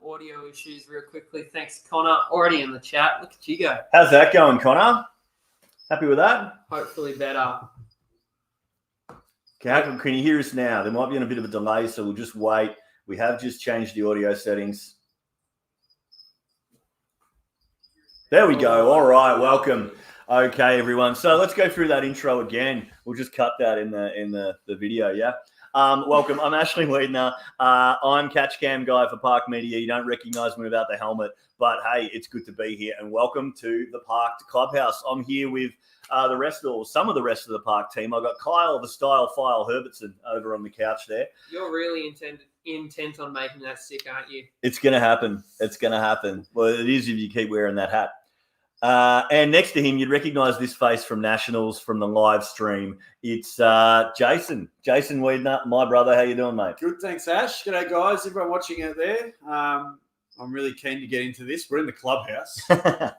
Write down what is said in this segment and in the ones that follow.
audio issues real quickly. Thanks, Connor. Already in the chat. Look at you go. How's that going, Connor? Happy with that? Hopefully better. Can you hear us now? There might be on a bit of a delay, so we'll just wait. We have just changed the audio settings. There we go. All right, welcome. Okay, everyone. So let's go through that intro again. We'll just cut that in the video, yeah? Welcome. I'm Ashley Wiedner. I'm Catch Cam guy for Park Media. You don't recognise me without the helmet, but hey, it's good to be here. And welcome to the Park Clubhouse. I'm here with some of the rest of the Park team. I've got Kyle, the Style File Herbertson, over on the couch there. You're really intent on making that stick, aren't you? It's going to happen. It's going to happen. Well, it is if you keep wearing that hat. And next to him, you'd recognise this face from Nationals, from the live stream. It's Jason Wiedner, my brother. How you doing, mate? Good, thanks, Ash. G'day, guys. Everyone watching out there. I'm really keen to get into this. We're in the clubhouse.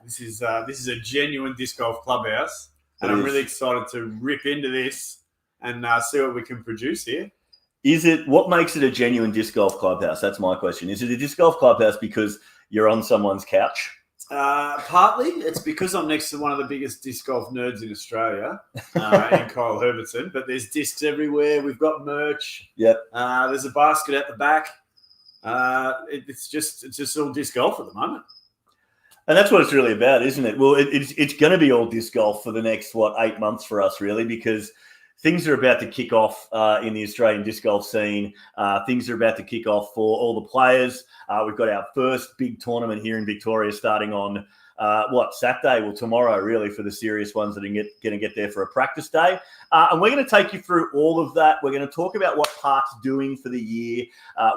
This is a genuine disc golf clubhouse, and I'm really excited to rip into this and see what we can produce here. What makes it a genuine disc golf clubhouse? That's my question. Is it a disc golf clubhouse because you're on someone's couch? Partly, it's because I'm next to one of the biggest disc golf nerds in Australia, in Kyle Herbertson. But there's discs everywhere. We've got merch. Yep. There's a basket at the back. It's just all disc golf at the moment. And that's what it's really about, isn't it? Well, it's going to be all disc golf for the next 8 months for us, really, because things are about to kick off in the Australian disc golf scene. Things are about to kick off for all the players. We've got our first big tournament here in Victoria starting on, Saturday? Well, tomorrow, really, for the serious ones that are going to get there for a practice day. And we're going to take you through all of that. We're going to talk about what Park's doing for the year.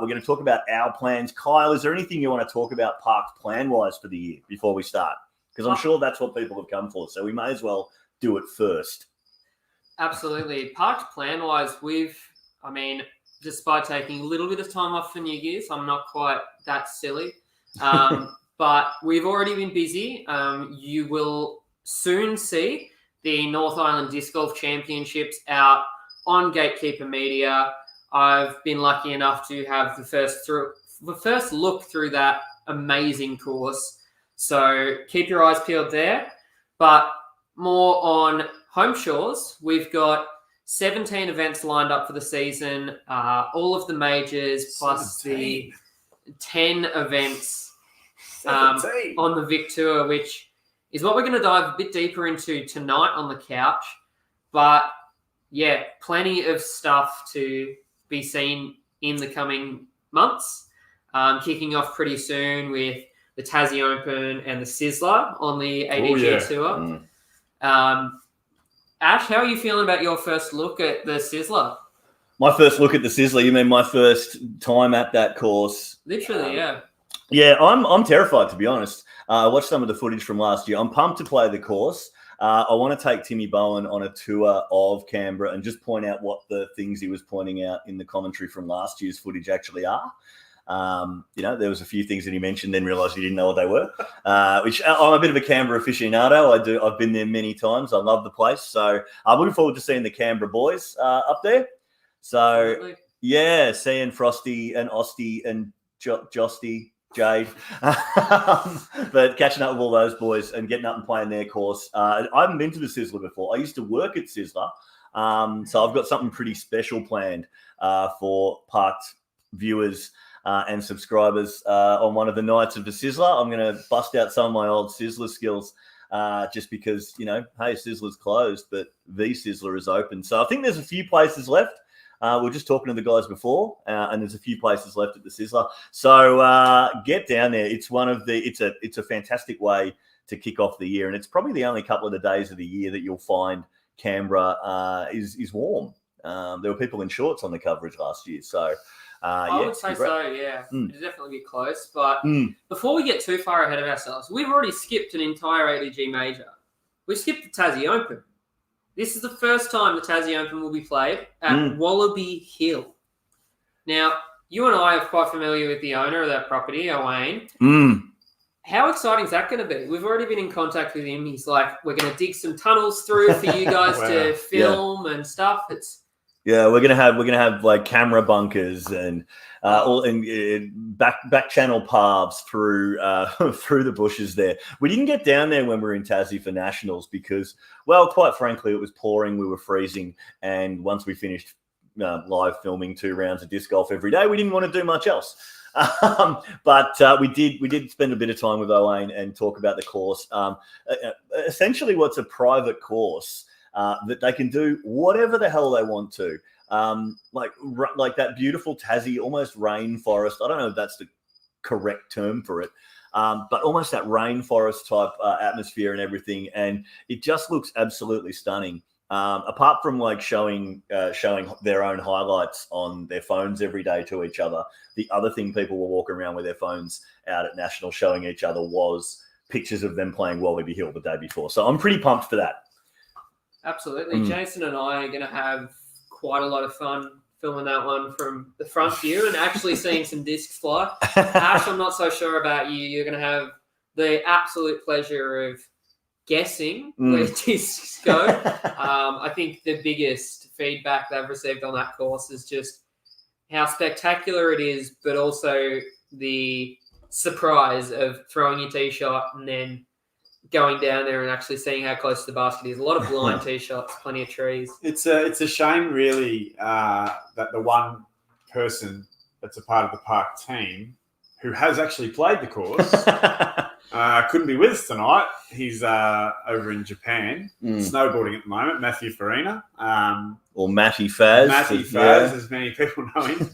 We're going to talk about our plans. Kyle, is there anything you want to talk about Park's plan-wise for the year before we start? Because I'm sure that's what people have come for, so we may as well do it first. Absolutely. Park's plan-wise, despite taking a little bit of time off for New Year's, I'm not quite that silly. But we've already been busy. You will soon see the North Island Disc Golf Championships out on Gatekeeper Media. I've been lucky enough to have the first look through that amazing course. So keep your eyes peeled there. But more on home shores, we've got 17 events lined up for the season, all of the majors, plus 17. The 10 events on the Vic Tour, which is what we're going to dive a bit deeper into tonight on the couch. But, yeah, plenty of stuff to be seen in the coming months, kicking off pretty soon with the Tassie Open and the Sizzler on the ADG Tour. Ash, how are you feeling about your first look at the Sizzler? My first look at the Sizzler, you mean my first time at that course? Literally, yeah. Yeah, I'm terrified, to be honest. I watched some of the footage from last year. I'm pumped to play the course. I want to take Timmy Bowen on a tour of Canberra and just point out what the things he was pointing out in the commentary from last year's footage actually are. There was a few things that he mentioned, then realised he didn't know what they were, which I'm a bit of a Canberra aficionado. I've been there many times. I love the place. So I'm looking forward to seeing the Canberra boys up there. So, absolutely. Yeah, seeing Frosty and Osty and Josty, Jade, but catching up with all those boys and getting up and playing their course. I haven't been to the Sizzler before. I used to work at Sizzler, so I've got something pretty special planned for Parked viewers and subscribers on one of the nights of the Sizzler. I'm going to bust out some of my old Sizzler skills just because, hey, Sizzler's closed, but the Sizzler is open. So I think there's a few places left. We were just talking to the guys before, and there's a few places left at the Sizzler. So get down there. It's a fantastic way to kick off the year, and it's probably the only couple of the days of the year that you'll find Canberra is warm. There were people in shorts on the coverage last year, so I would say so. Yeah, it'd definitely be close. But before we get too far ahead of ourselves, we've already skipped an entire ADG major. We skipped the Tassie Open. This is the first time the Tassie Open will be played at Wallaby Hill. Now, you and I are quite familiar with the owner of that property, Owain. How exciting is that going to be? We've already been in contact with him. He's like, we're going to dig some tunnels through for you guys to film and stuff. Yeah, we're gonna have like camera bunkers and back channel paths through through the bushes there. We didn't get down there when we were in Tassie for nationals because, well, quite frankly, it was pouring. We were freezing, and once we finished live filming 2 rounds of disc golf every day, we didn't want to do much else. But we did spend a bit of time with Owain and talk about the course. Essentially, what's a private course. That they can do whatever the hell they want to, like that beautiful Tassie, almost rainforest. I don't know if that's the correct term for it, but almost that rainforest type atmosphere and everything, and it just looks absolutely stunning. Apart from like showing their own highlights on their phones every day to each other, the other thing people were walking around with their phones out at National showing each other was pictures of them playing Wallaby Hill the day before. So I'm pretty pumped for that. Absolutely. Jason and I are going to have quite a lot of fun filming that one from the front view and actually seeing some discs fly. Ash, I'm not so sure about you. You're going to have the absolute pleasure of guessing where discs go. I think the biggest feedback they've received on that course is just how spectacular it is, but also the surprise of throwing your tee shot and then going down there and actually seeing how close to the basket is. A lot of blind tee shots, plenty of trees. It's a shame, really, that the one person that's a part of the park team who has actually played the course couldn't be with us tonight. He's over in Japan, snowboarding at the moment, Matthew Farina. Or Matty Faz. Matty Faz, as many people know him.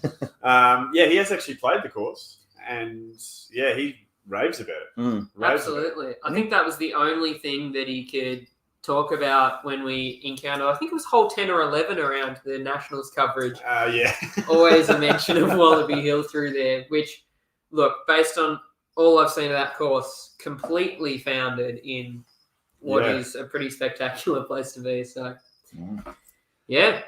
He has actually played the course. And, he raves about it. Absolutely. I think that was the only thing that he could talk about when we encountered, I think it was hole 10 or 11 around the Nationals coverage. Always a mention of Wallaby Hill through there, which, look, based on all I've seen of that course, completely founded in what is a pretty spectacular place to be. So, yeah.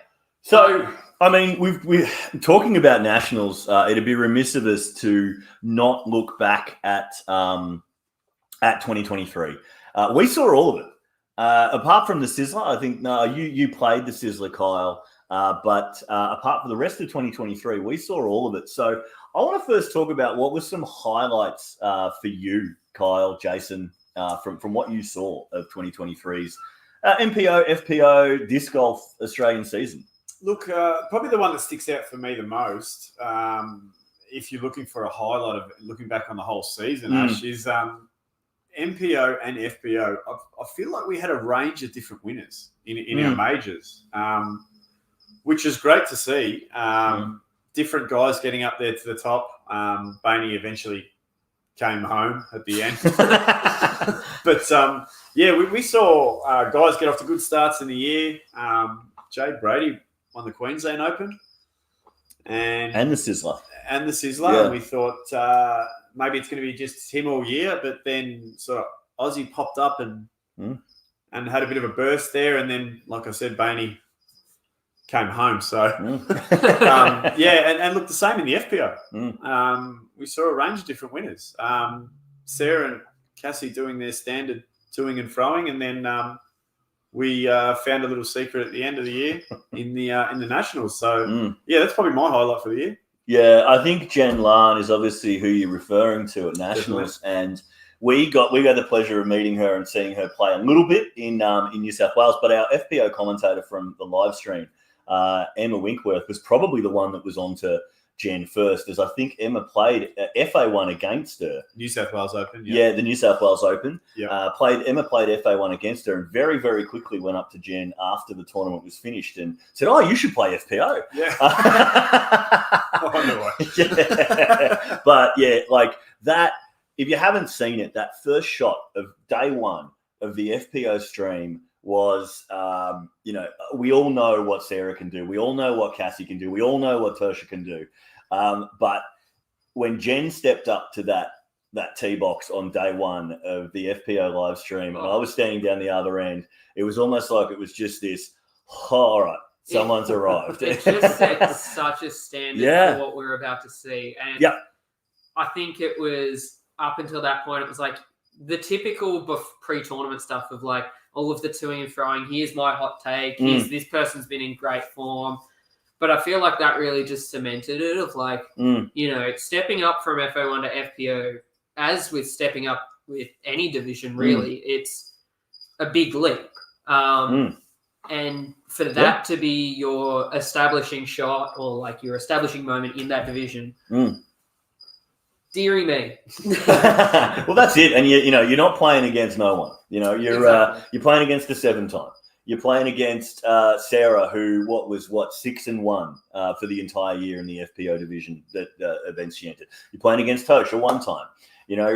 So, I mean, we're talking about nationals. It'd be remiss of us to not look back at 2023. We saw all of it, apart from the Sizzler. I think you played the Sizzler, Kyle. But apart from the rest of 2023, we saw all of it. So I want to first talk about what were some highlights for you, Kyle, Jason, from what you saw of 2023's MPO, FPO, disc golf Australian season. Look, probably the one that sticks out for me the most, if you're looking for a highlight of looking back on the whole season, Ash, is MPO and FPO. I feel like we had a range of different winners in our majors, which is great to see. Different guys getting up there to the top. Bainey eventually came home at the end. But, we saw guys get off to good starts in the year. Jade Brady won the Queensland Open. And the Sizzler. And the Sizzler. Yeah. And we thought maybe it's going to be just him all year, but then sort of Aussie popped up and had a bit of a burst there. And then, like I said, Bainey came home. So, and look, the same in the FPO. We saw a range of different winners. Sarah and Cassie doing their standard toing and throwing, and then we found a little secret at the end of the year in the Nationals. So, that's probably my highlight for the year. Yeah, I think Jen Larn is obviously who you're referring to at Nationals, and we got the pleasure of meeting her and seeing her play a little bit in New South Wales. But our FPO commentator from the live stream, Emma Winkworth, was probably the one that was on to Jen first, as I think Emma played FA1 against her. New South Wales Open. Yeah, the New South Wales Open. Yeah. Emma played FA1 against her and very, very quickly went up to Jen after the tournament was finished and said, "Oh, you should play FPO." Yeah. No way. Yeah. But yeah, like that, if you haven't seen it, that first shot of day one of the FPO stream was, we all know what Sarah can do. We all know what Cassie can do. We all know what Tersha can do. But when Jen stepped up to that tee box on day one of the FPO live stream, and I was standing down the other end, it was almost like it was just this, all right, someone's arrived. It just set such a standard for what we were about to see. And I think it was, up until that point, it was like the typical pre-tournament stuff of like all of the toing and throwing. Here's my hot take. Here's this person's been in great form. But I feel like that really just cemented it of like, stepping up from FO1 to FPO, as with stepping up with any division, really, it's a big leap. And for that to be your establishing shot or like your establishing moment in that division, dearie me. Well, that's it. And you're not playing against no one. You're playing against the 7-time. You're playing against Sarah, who was 6-1 for the entire year in the FPO division that events she entered. You're playing against Tosha 1 time.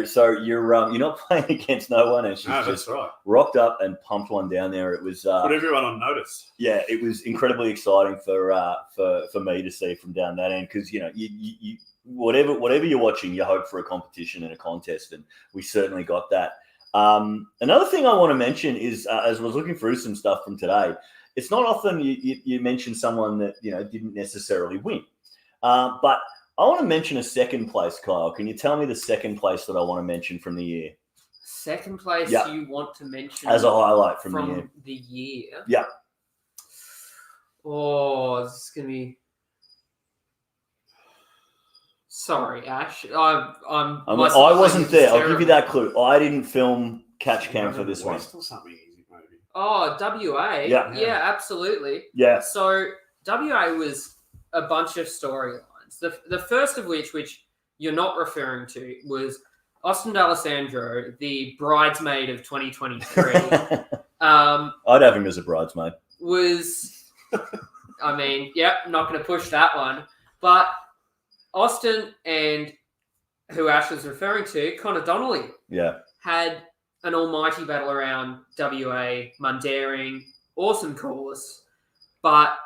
So you're not playing against no one, and she's just rocked up and pumped one down there. It was put everyone on notice. Yeah, it was incredibly exciting for me to see from down that end, because you whatever you're watching, you hope for a competition and a contest, and we certainly got that. Another thing I want to mention is, as I was looking through some stuff from today, it's not often you mention someone that didn't necessarily win, but I want to mention a second place, Kyle. Can you tell me the second place that I want to mention from the year? Second place you want to mention as a highlight from the year? Yeah. Oh, this is going to be... Sorry, Ash. I wasn't there. I'll give you that clue. I didn't film Catch Cam for this one. Or something easy, maybe. Oh, WA. Yeah, absolutely. Yeah. So WA was a bunch of storylines. The first of which you're not referring to, was Austin D'Alessandro, the bridesmaid of 2023. I'd have him as a bridesmaid. Not going to push that one. But Austin and who Ash was referring to, Connor Donnelly, had an almighty battle around WA, Mundaring, awesome course. But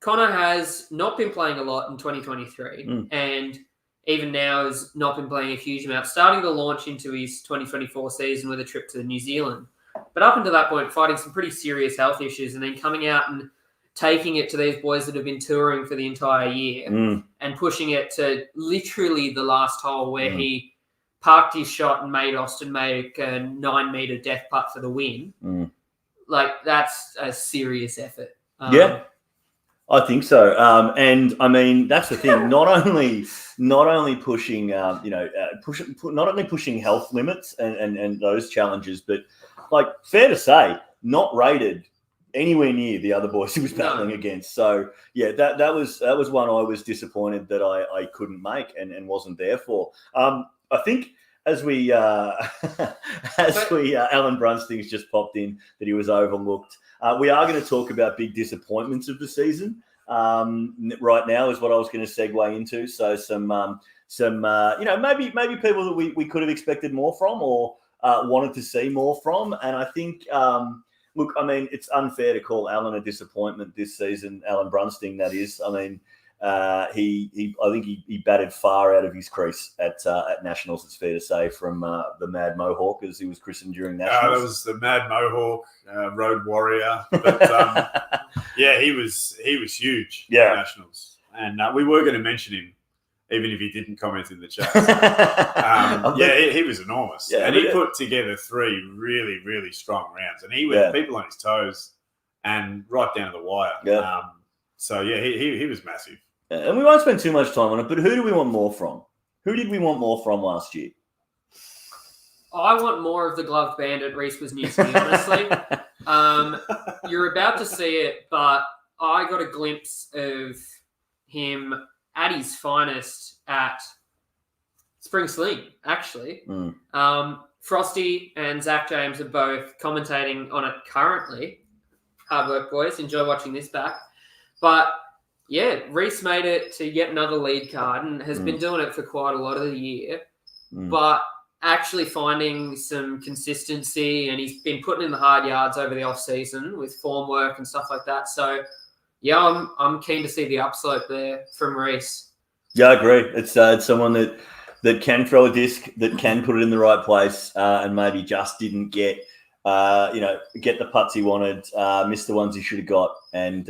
Connor has not been playing a lot in 2023, and even now has not been playing a huge amount, starting to launch into his 2024 season with a trip to New Zealand. But up until that point, fighting some pretty serious health issues, and then coming out and taking it to these boys that have been touring for the entire year and pushing it to literally the last hole where he parked his shot and made Austin make a 9-meter death putt for the win. Like, that's a serious effort. I think so, and I mean that's the thing. Not only pushing, not only pushing health limits and those challenges, but like fair to say, not rated anywhere near the other boys he was battling against. So yeah, that was one I was disappointed that I couldn't make and wasn't there for. I think as we Alan Brunsting's just popped in that he was overlooked. We are going to talk about big disappointments of the season right now is what I was going to segue into. So some maybe people that we could have expected more from or wanted to see more from. And I think, look, I mean, it's unfair to call Alan a disappointment this season, Alan Brunsting, that is. I mean, I think he batted far out of his crease at Nationals, it's fair to say, from the Mad Mohawk, as he was christened during Nationals. That was the Mad Mohawk, Road Warrior. But, he was huge at Nationals. And we were going to mention him, even if he didn't comment in the chat. He was enormous. Yeah, and he put together 3 really, really strong rounds. And he was people on his toes and right down to the wire. Yeah. He was massive. And we won't spend too much time on it, but who do we want more from? Who did we want more from last year? I want more of the gloved bandit Reese Wisniewski, honestly. You're about to see it, but I got a glimpse of him at his finest at Spring Sling, actually. Frosty and Zach James are both commentating on it currently. Hard work, boys. Enjoy watching this back. But yeah, Reese made it to yet another lead card and has been doing it for quite a lot of the year. But actually finding some consistency, and he's been putting in the hard yards over the off-season with form work and stuff like that. So, yeah, I'm keen to see the upslope there from Reese. Yeah, I agree. It's someone that can throw a disc, that can put it in the right place, and maybe just didn't get the putts he wanted, missed the ones he should have got, and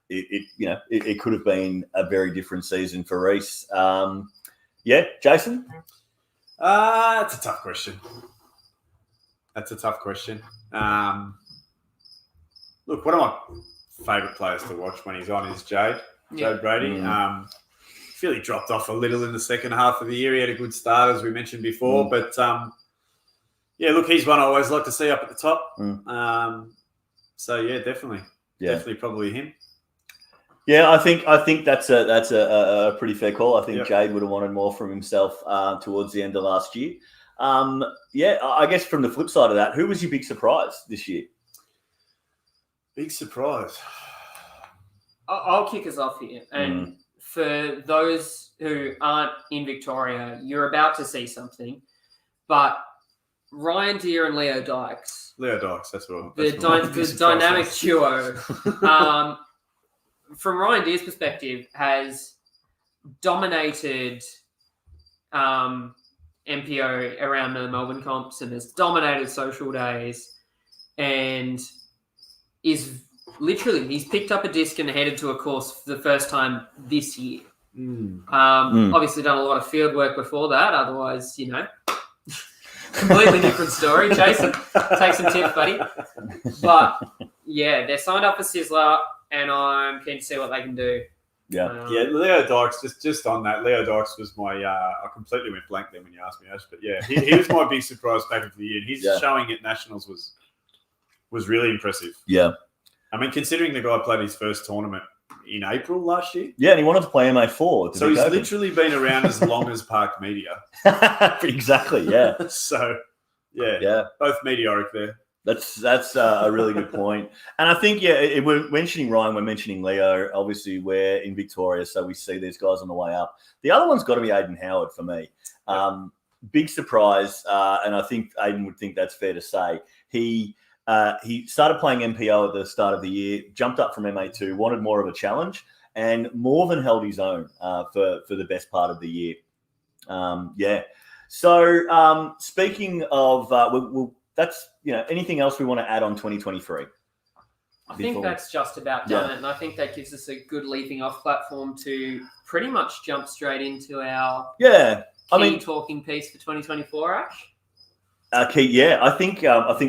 it could have been a very different season for Reese. Jason? That's a tough question. Look, one of my favourite players to watch when he's on is Jade. Joe Brady. Feel he dropped off a little in the second half of the year. He had a good start, as we mentioned before. But, look, he's one I always like to see up at the top. Definitely. Yeah. Definitely probably him. Yeah, I think that's a pretty fair call. I think Jade would have wanted more from himself towards the end of last year. I guess from the flip side of that, who was your big surprise this year? Big surprise. I'll kick us off here. And for those who aren't in Victoria, you're about to see something. But Ryan Deere and Leo Dykes. That's what. The dynamic duo. From Ryan Deere's perspective, has dominated MPO around the Melbourne comps and has dominated social days, and is literally, he's picked up a disc and headed to a course for the first time this year. Obviously done a lot of field work before that, otherwise, completely different story. Jason, take some tips, buddy. But yeah, they're signed up for Sizzler, and I'm keen to see what they can do. Leo Dykes, just on that, Leo Dykes was my, I completely went blank then when you asked me, Ash, but yeah, he was my big surprise back of the year. His showing at Nationals was really impressive. Yeah. I mean, considering the guy played his first tournament in April last year. Yeah, and he wanted to play MA4. So he's literally been around as long as Park Media. Exactly, yeah. So, both meteoric there. That's a really good point. And I think, we're mentioning Ryan, we're mentioning Leo. Obviously, we're in Victoria, so we see these guys on the way up. The other one's got to be Aiden Howard for me. Big surprise, and I think Aiden would think that's fair to say. He started playing MPO at the start of the year, jumped up from MA2, wanted more of a challenge, and more than held his own for the best part of the year. So speaking of, that's, anything else we want to add on 2023? I think that's just about done it, and I think that gives us a good leaping off platform to pretty much jump straight into our talking piece for 2024, Ash. I think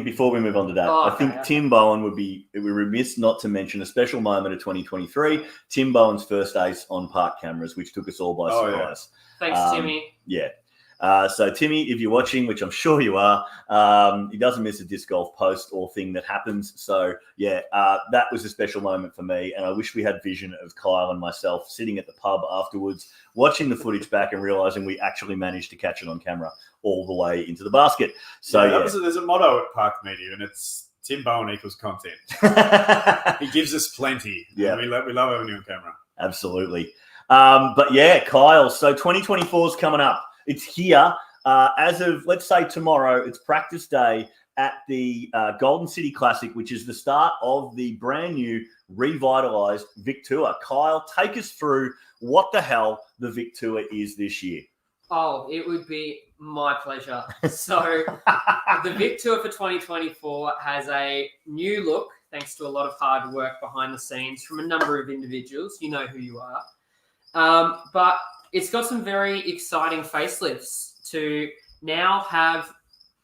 before we move on to that, I think Tim Bowen would be remiss not to mention a special moment of 2023. Tim Bowen's first ace on park cameras, which took us all by surprise. Thanks, Timmy. Yeah. So Timmy, if you're watching, which I'm sure you are, he doesn't miss a disc golf post or thing that happens. So that was a special moment for me. And I wish we had vision of Kyle and myself sitting at the pub afterwards, watching the footage back and realizing we actually managed to catch it on camera all the way into the basket. So there's a motto at Park Media, and it's Tim Bowen equals content. He gives us plenty. Yeah. We love having you on camera. Absolutely. Kyle, so 2024 is coming up. It's here. As of, let's say, tomorrow, it's practice day at the Golden City Classic, which is the start of the brand new revitalized Vic Tour. Kyle, take us through what the hell the Vic Tour is this year. Oh, it would be my pleasure. So the Vic Tour for 2024 has a new look, thanks to a lot of hard work behind the scenes from a number of individuals. You know who you are. But it's got some very exciting facelifts to now have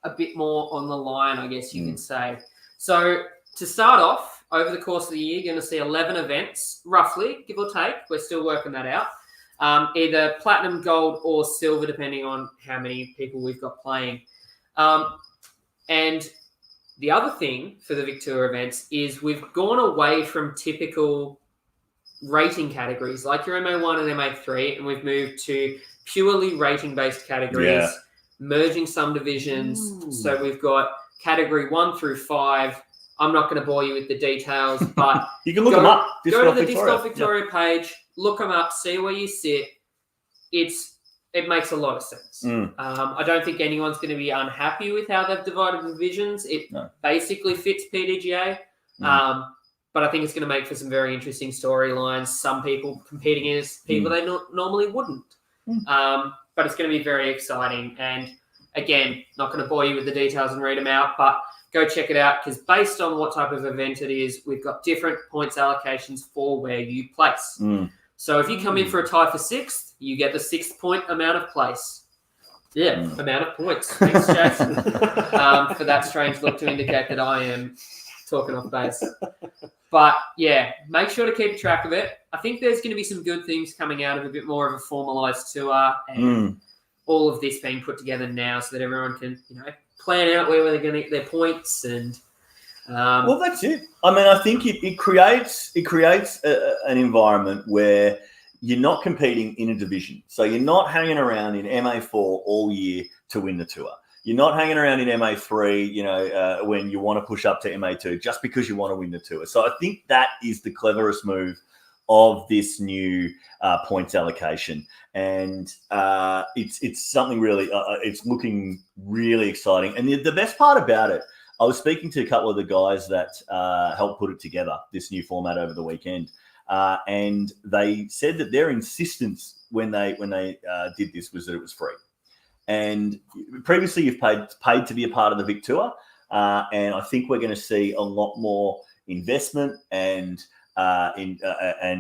a bit more on the line, I guess you could say. So to start off, over the course of the year, you're going to see 11 events, roughly, give or take. We're still working that out. Either platinum, gold, or silver, depending on how many people we've got playing. And the other thing for the Vic Tour events is we've gone away from typical rating categories like your MA1 and MA3, and we've moved to purely rating-based categories, merging some divisions. So we've got category 1 through 5. I'm not going to bore you with the details, but you can look them up. Go to the Disc Golf Victoria page, look them up, see where you sit. It makes a lot of sense. I don't think anyone's going to be unhappy with how they've divided the divisions. It basically fits PDGA. But I think it's going to make for some very interesting storylines. Some people competing against people they normally wouldn't. But it's going to be very exciting. And again, not going to bore you with the details and read them out, but go check it out, because based on what type of event it is, we've got different points allocations for where you place. So if you come in for a tie for 6th, you get the 6th point amount of place. Amount of points. Thanks, Jason, for that strange look to indicate that I am talking off base. But yeah, make sure to keep track of it. I think there's going to be some good things coming out of a bit more of a formalised tour and all of this being put together now so that everyone can, plan out where they're going to get their points and. Well, that's it. I mean, I think it creates an environment where you're not competing in a division. So you're not hanging around in MA4 all year to win the tour. You're not hanging around in MA3, when you want to push up to MA2 just because you want to win the tour. So I think that is the cleverest move of this new points allocation, and it's something really. It's looking really exciting, and the best part about it. I was speaking to a couple of the guys that helped put it together, this new format over the weekend, and they said that their insistence when they did this was that it was free. And previously, you've paid to be a part of the Vic Tour, and I think we're going to see a lot more investment and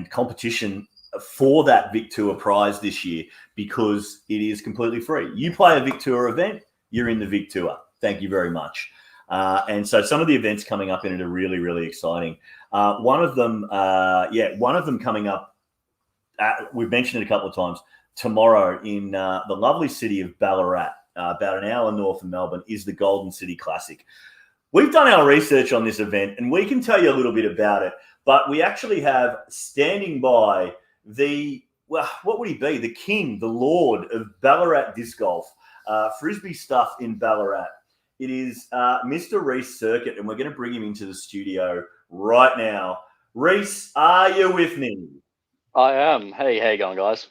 competition for that Vic Tour prize this year because it is completely free. You play a Vic Tour event, you're in the Vic Tour. Thank you very much. And so some of the events coming up in it are really, really exciting. One of them coming up, we've mentioned it a couple of times, tomorrow in the lovely city of Ballarat, about an hour north of Melbourne, is the Golden City Classic. We've done our research on this event and we can tell you a little bit about it, but we actually have standing by what would he be? The king, the lord of Ballarat disc golf, frisbee stuff in Ballarat. It is Mr. Reese Circuit, and we're going to bring him into the studio right now. Reese, are you with me? I am. Hey, how you going, guys?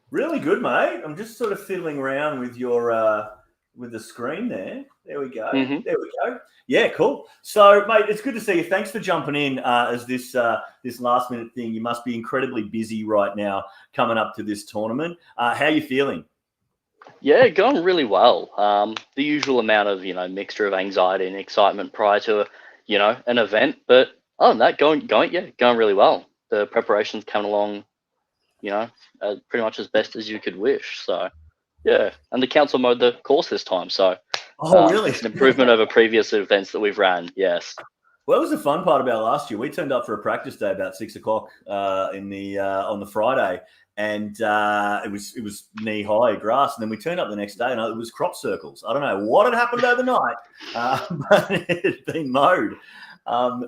Really good, mate. I'm just sort of fiddling around with your with the screen there. There we go. Mm-hmm. There we go. Yeah, cool. So, mate, it's good to see you. Thanks for jumping in as this last minute thing. You must be incredibly busy right now coming up to this tournament. How are you feeling? Yeah, going really well. The usual amount of, mixture of anxiety and excitement prior to, an event. But other than that, going really well. The preparation's coming along, pretty much as best as you could wish. So, yeah. And the council mowed the course this time. So, really? It's an improvement over previous events that we've ran. Yes. Well, that was the fun part about last year. We turned up for a practice day about 6 o'clock on the Friday. And it was knee high grass, and then we turned up the next day, and it was crop circles. I don't know what had happened overnight, but it had been mowed.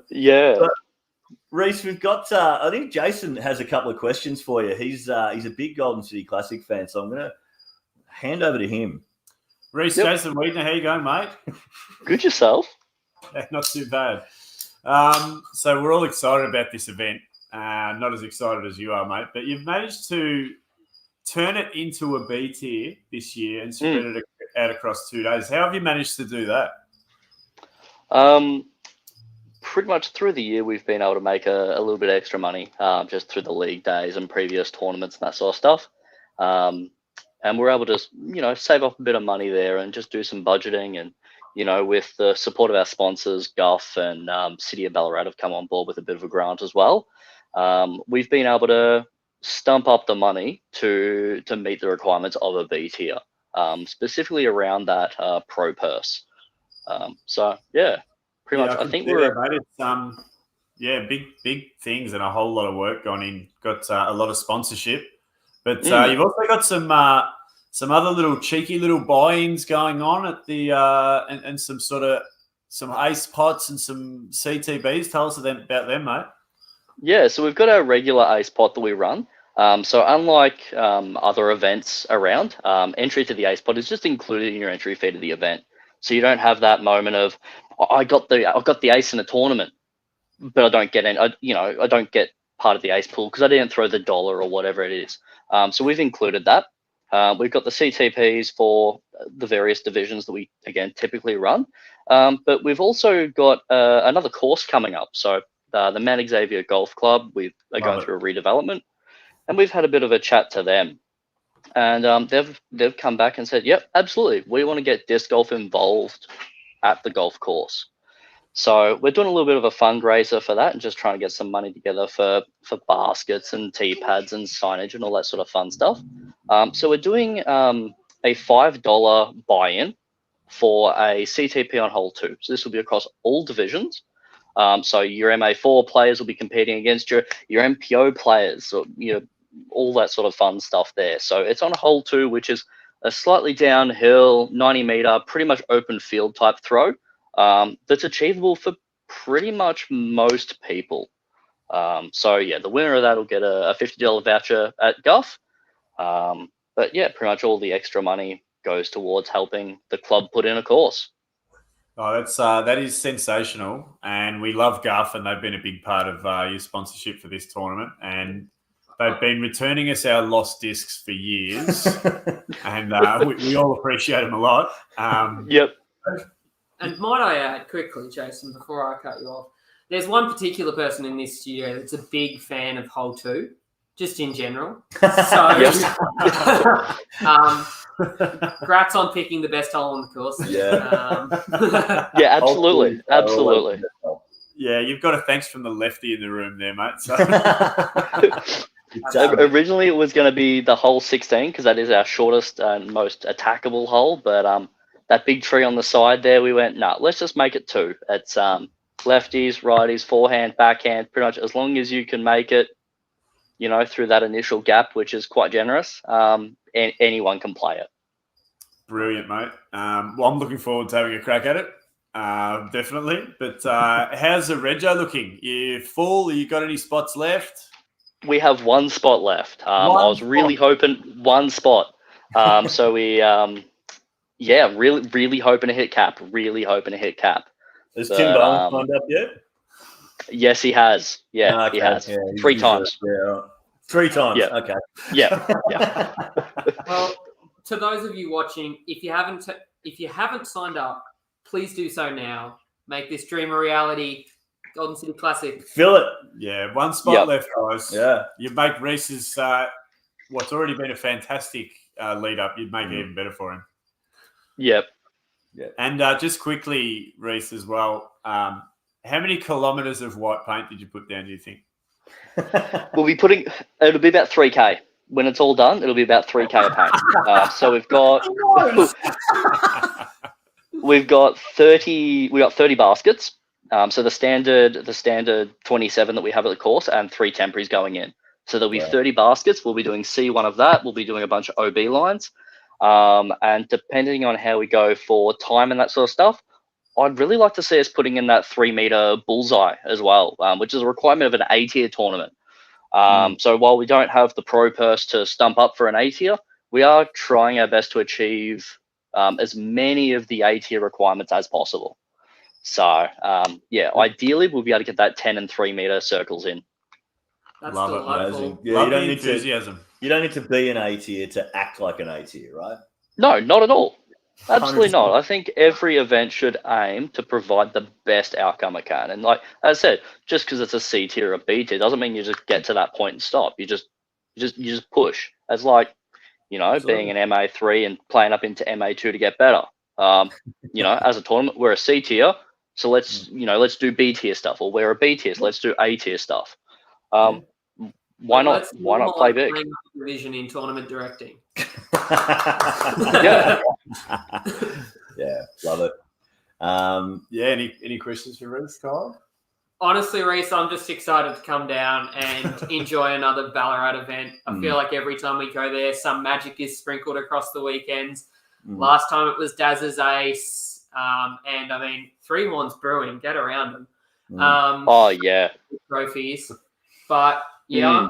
Yeah. But Reese, we've got. I think Jason has a couple of questions for you. He's a big Golden City Classic fan, so I'm going to hand over to him. Reese, Jason Wiedner, how you going, mate? Good yourself. Not too bad. So we're all excited about this event. Not as excited as you are, mate, but you've managed to turn it into a B tier this year and spread it out across 2 days. How have you managed to do that? Pretty much through the year, we've been able to make a little bit extra money just through the league days and previous tournaments and that sort of stuff. And we're able to, save up a bit of money there and just do some budgeting. And, with the support of our sponsors, Guff and City of Ballarat have come on board with a bit of a grant as well. We've been able to stump up the money to meet the requirements of a B tier, specifically around that pro purse. So yeah, pretty much. I think we're big things and a whole lot of work gone in. Got a lot of sponsorship, but you've also got some other little cheeky little buy-ins going on at the and some ace pots and some CTBs. Tell us about them, mate. Yeah, so we've got our regular ace pot that we run. So unlike other events around, entry to the ace pot is just included in your entry fee to the event. So you don't have that moment of I got the ace in a tournament, but I don't get I don't get part of the ace pool because I didn't throw the dollar or whatever it is. So we've included that. We've got the CTPs for the various divisions that we again typically run, but we've also got another course coming up. So the Mount Xavier Golf Club, we are going through a redevelopment, and we've had a bit of a chat to them, and they've come back and said, yep, absolutely, we want to get disc golf involved at the golf course. So we're doing a little bit of a fundraiser for that and just trying to get some money together for baskets and tee pads and signage and all that sort of fun stuff. So we're doing a $5 buy-in for a CTP on hole 2. So this will be across all divisions. So your MA4 players will be competing against your MPO players, or all that sort of fun stuff there. So it's on hole 2, which is a slightly downhill, 90-meter, pretty much open field type throw. That's achievable for pretty much most people. So yeah, the winner of that will get a $50 voucher at Guff. But yeah, pretty much all the extra money goes towards helping the club put in a course. Oh, that is sensational, and we love Guff, and they've been a big part of your sponsorship for this tournament, and they've been returning us our lost discs for years, and we all appreciate them a lot. Yep. And might I add quickly, Jason, before I cut you off, there's one particular person in this studio that's a big fan of hole 2, just in general. So, congrats on picking the best hole on the course. Yeah. Yeah, absolutely. Yeah, you've got a thanks from the lefty in the room there, mate. So originally, it was going to be the hole 16 because that is our shortest and most attackable hole. But that big tree on the side there, we went, no, let's just make it 2. It's lefties, righties, forehand, backhand, pretty much as long as you can make it, through that initial gap, which is quite generous, anyone can play it. Brilliant, mate. Well, I'm looking forward to having a crack at it, definitely. But how's the Rego looking? You full? You got any spots left? We have one spot left. I was really hoping one spot. So we, really hoping to hit cap. Has Tim Bowen signed up yet? Yes, he has. Yeah, he has. Yeah, 3 times. Yeah. 3 times. Yeah. Okay. Yeah. Well, to those of you watching, if you haven't signed up, please do so now. Make this dream a reality. Golden City Classic. Fill it. Yeah, one spot left, guys. Yeah. You make Reese's what's already been a fantastic lead up. You'd make it even better for him. Yep. And just quickly, Reese, as well. How many kilometres of white paint did you put down, do you think? It'll be about 3K. When it's all done, it'll be about 3K of paint. So we've got 30 baskets. So the standard 27 that we have at the course and 3 temporaries going in. So there'll be 30 baskets. We'll be doing C1 of that. We'll be doing a bunch of OB lines. And depending on how we go for time and that sort of stuff, I'd really like to see us putting in that 3-meter bullseye as well, which is a requirement of an A-tier tournament. So while we don't have the pro purse to stump up for an A-tier, we are trying our best to achieve as many of the A-tier requirements as possible. So, ideally, we'll be able to get that 10 and 3-meter circles in. That's Love it, delightful. Yeah, you don't need enthusiasm. You don't need to be an A-tier to act like an A-tier, right? No, not at all. Absolutely 100%. not. I think every event should aim to provide the best outcome it can. And like I said, just because it's a C tier or a B tier doesn't mean you just get to that point and stop. You just push. As like, being an MA3 and playing up into MA2 to get better. As a tournament, we're a C tier, so let's do B tier stuff, or we're a B tier, so let's do A tier stuff. Why not play big? Division in tournament directing. Yeah. Yeah, love it. Any questions for Reese, Kyle? Honestly, Reese, I'm just excited to come down and enjoy another Ballarat event. I feel like every time we go there, some magic is sprinkled across the weekends. Last time it was Daz's ace, and I mean, 3 Horns Brewing, get around them. Trophies. But I'm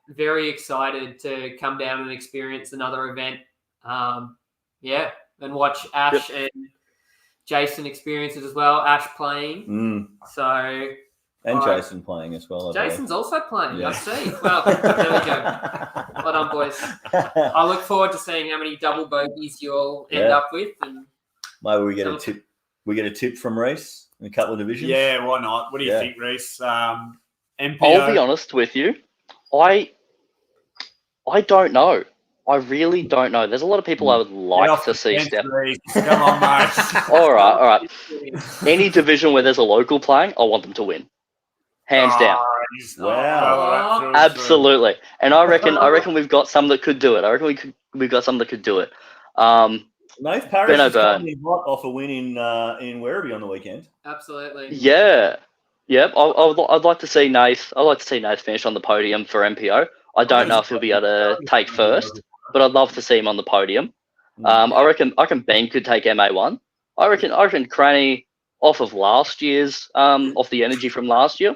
very excited to come down and experience another event. And watch Ash and Jason experience it as well. Ash playing. And Jason playing as well. Jason's also playing. Yeah. I see. Well, there we go. Well done, boys. I look forward to seeing how many double bogeys you all end up with. And maybe we get a tip. We get a tip from Reese in a couple of divisions. Yeah, why not? What do you think, Reese? MPO? I'll be honest with you. I don't know. I really don't know. There's a lot of people I would like to see step. Come on, mate. All right. Any division where there's a local playing, I want them to win. Hands down. Wow. Absolutely. And I reckon we've got some that could do it. We've got some that could do it. Nath Parrish is coming hot off a win in Werribee on the weekend. Absolutely. Yeah. Yep, I'd like to see Nath. I'd like to see Nath finish on the podium for MPO. I don't know if he'll be able to take first, but I'd love to see him on the podium. I reckon Ben could take MA1. I reckon Cranny off of last year's off the energy from last year.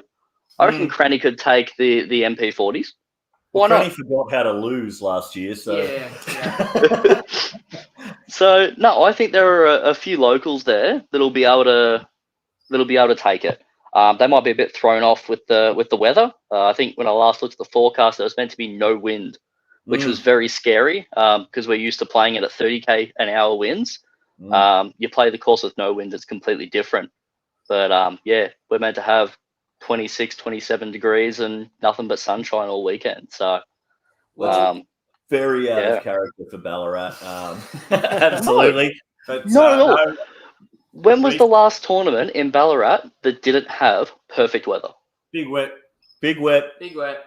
I reckon Cranny could take the MP40s. Why not? Cranny forgot how to lose last year, so Yeah. So no, I think there are a few locals there that'll be able to take it. They might be a bit thrown off with the weather. I think when I last looked at the forecast, there was meant to be no wind, which was very scary because we're used to playing it at 30k an hour winds. You play the course with no wind, it's completely different. But yeah, we're meant to have 26, 27 degrees and nothing but sunshine all weekend. So very out of character for Ballarat. Absolutely. But, not at all. When was the last tournament in Ballarat that didn't have perfect weather? Big wet. Big wet. Big wet.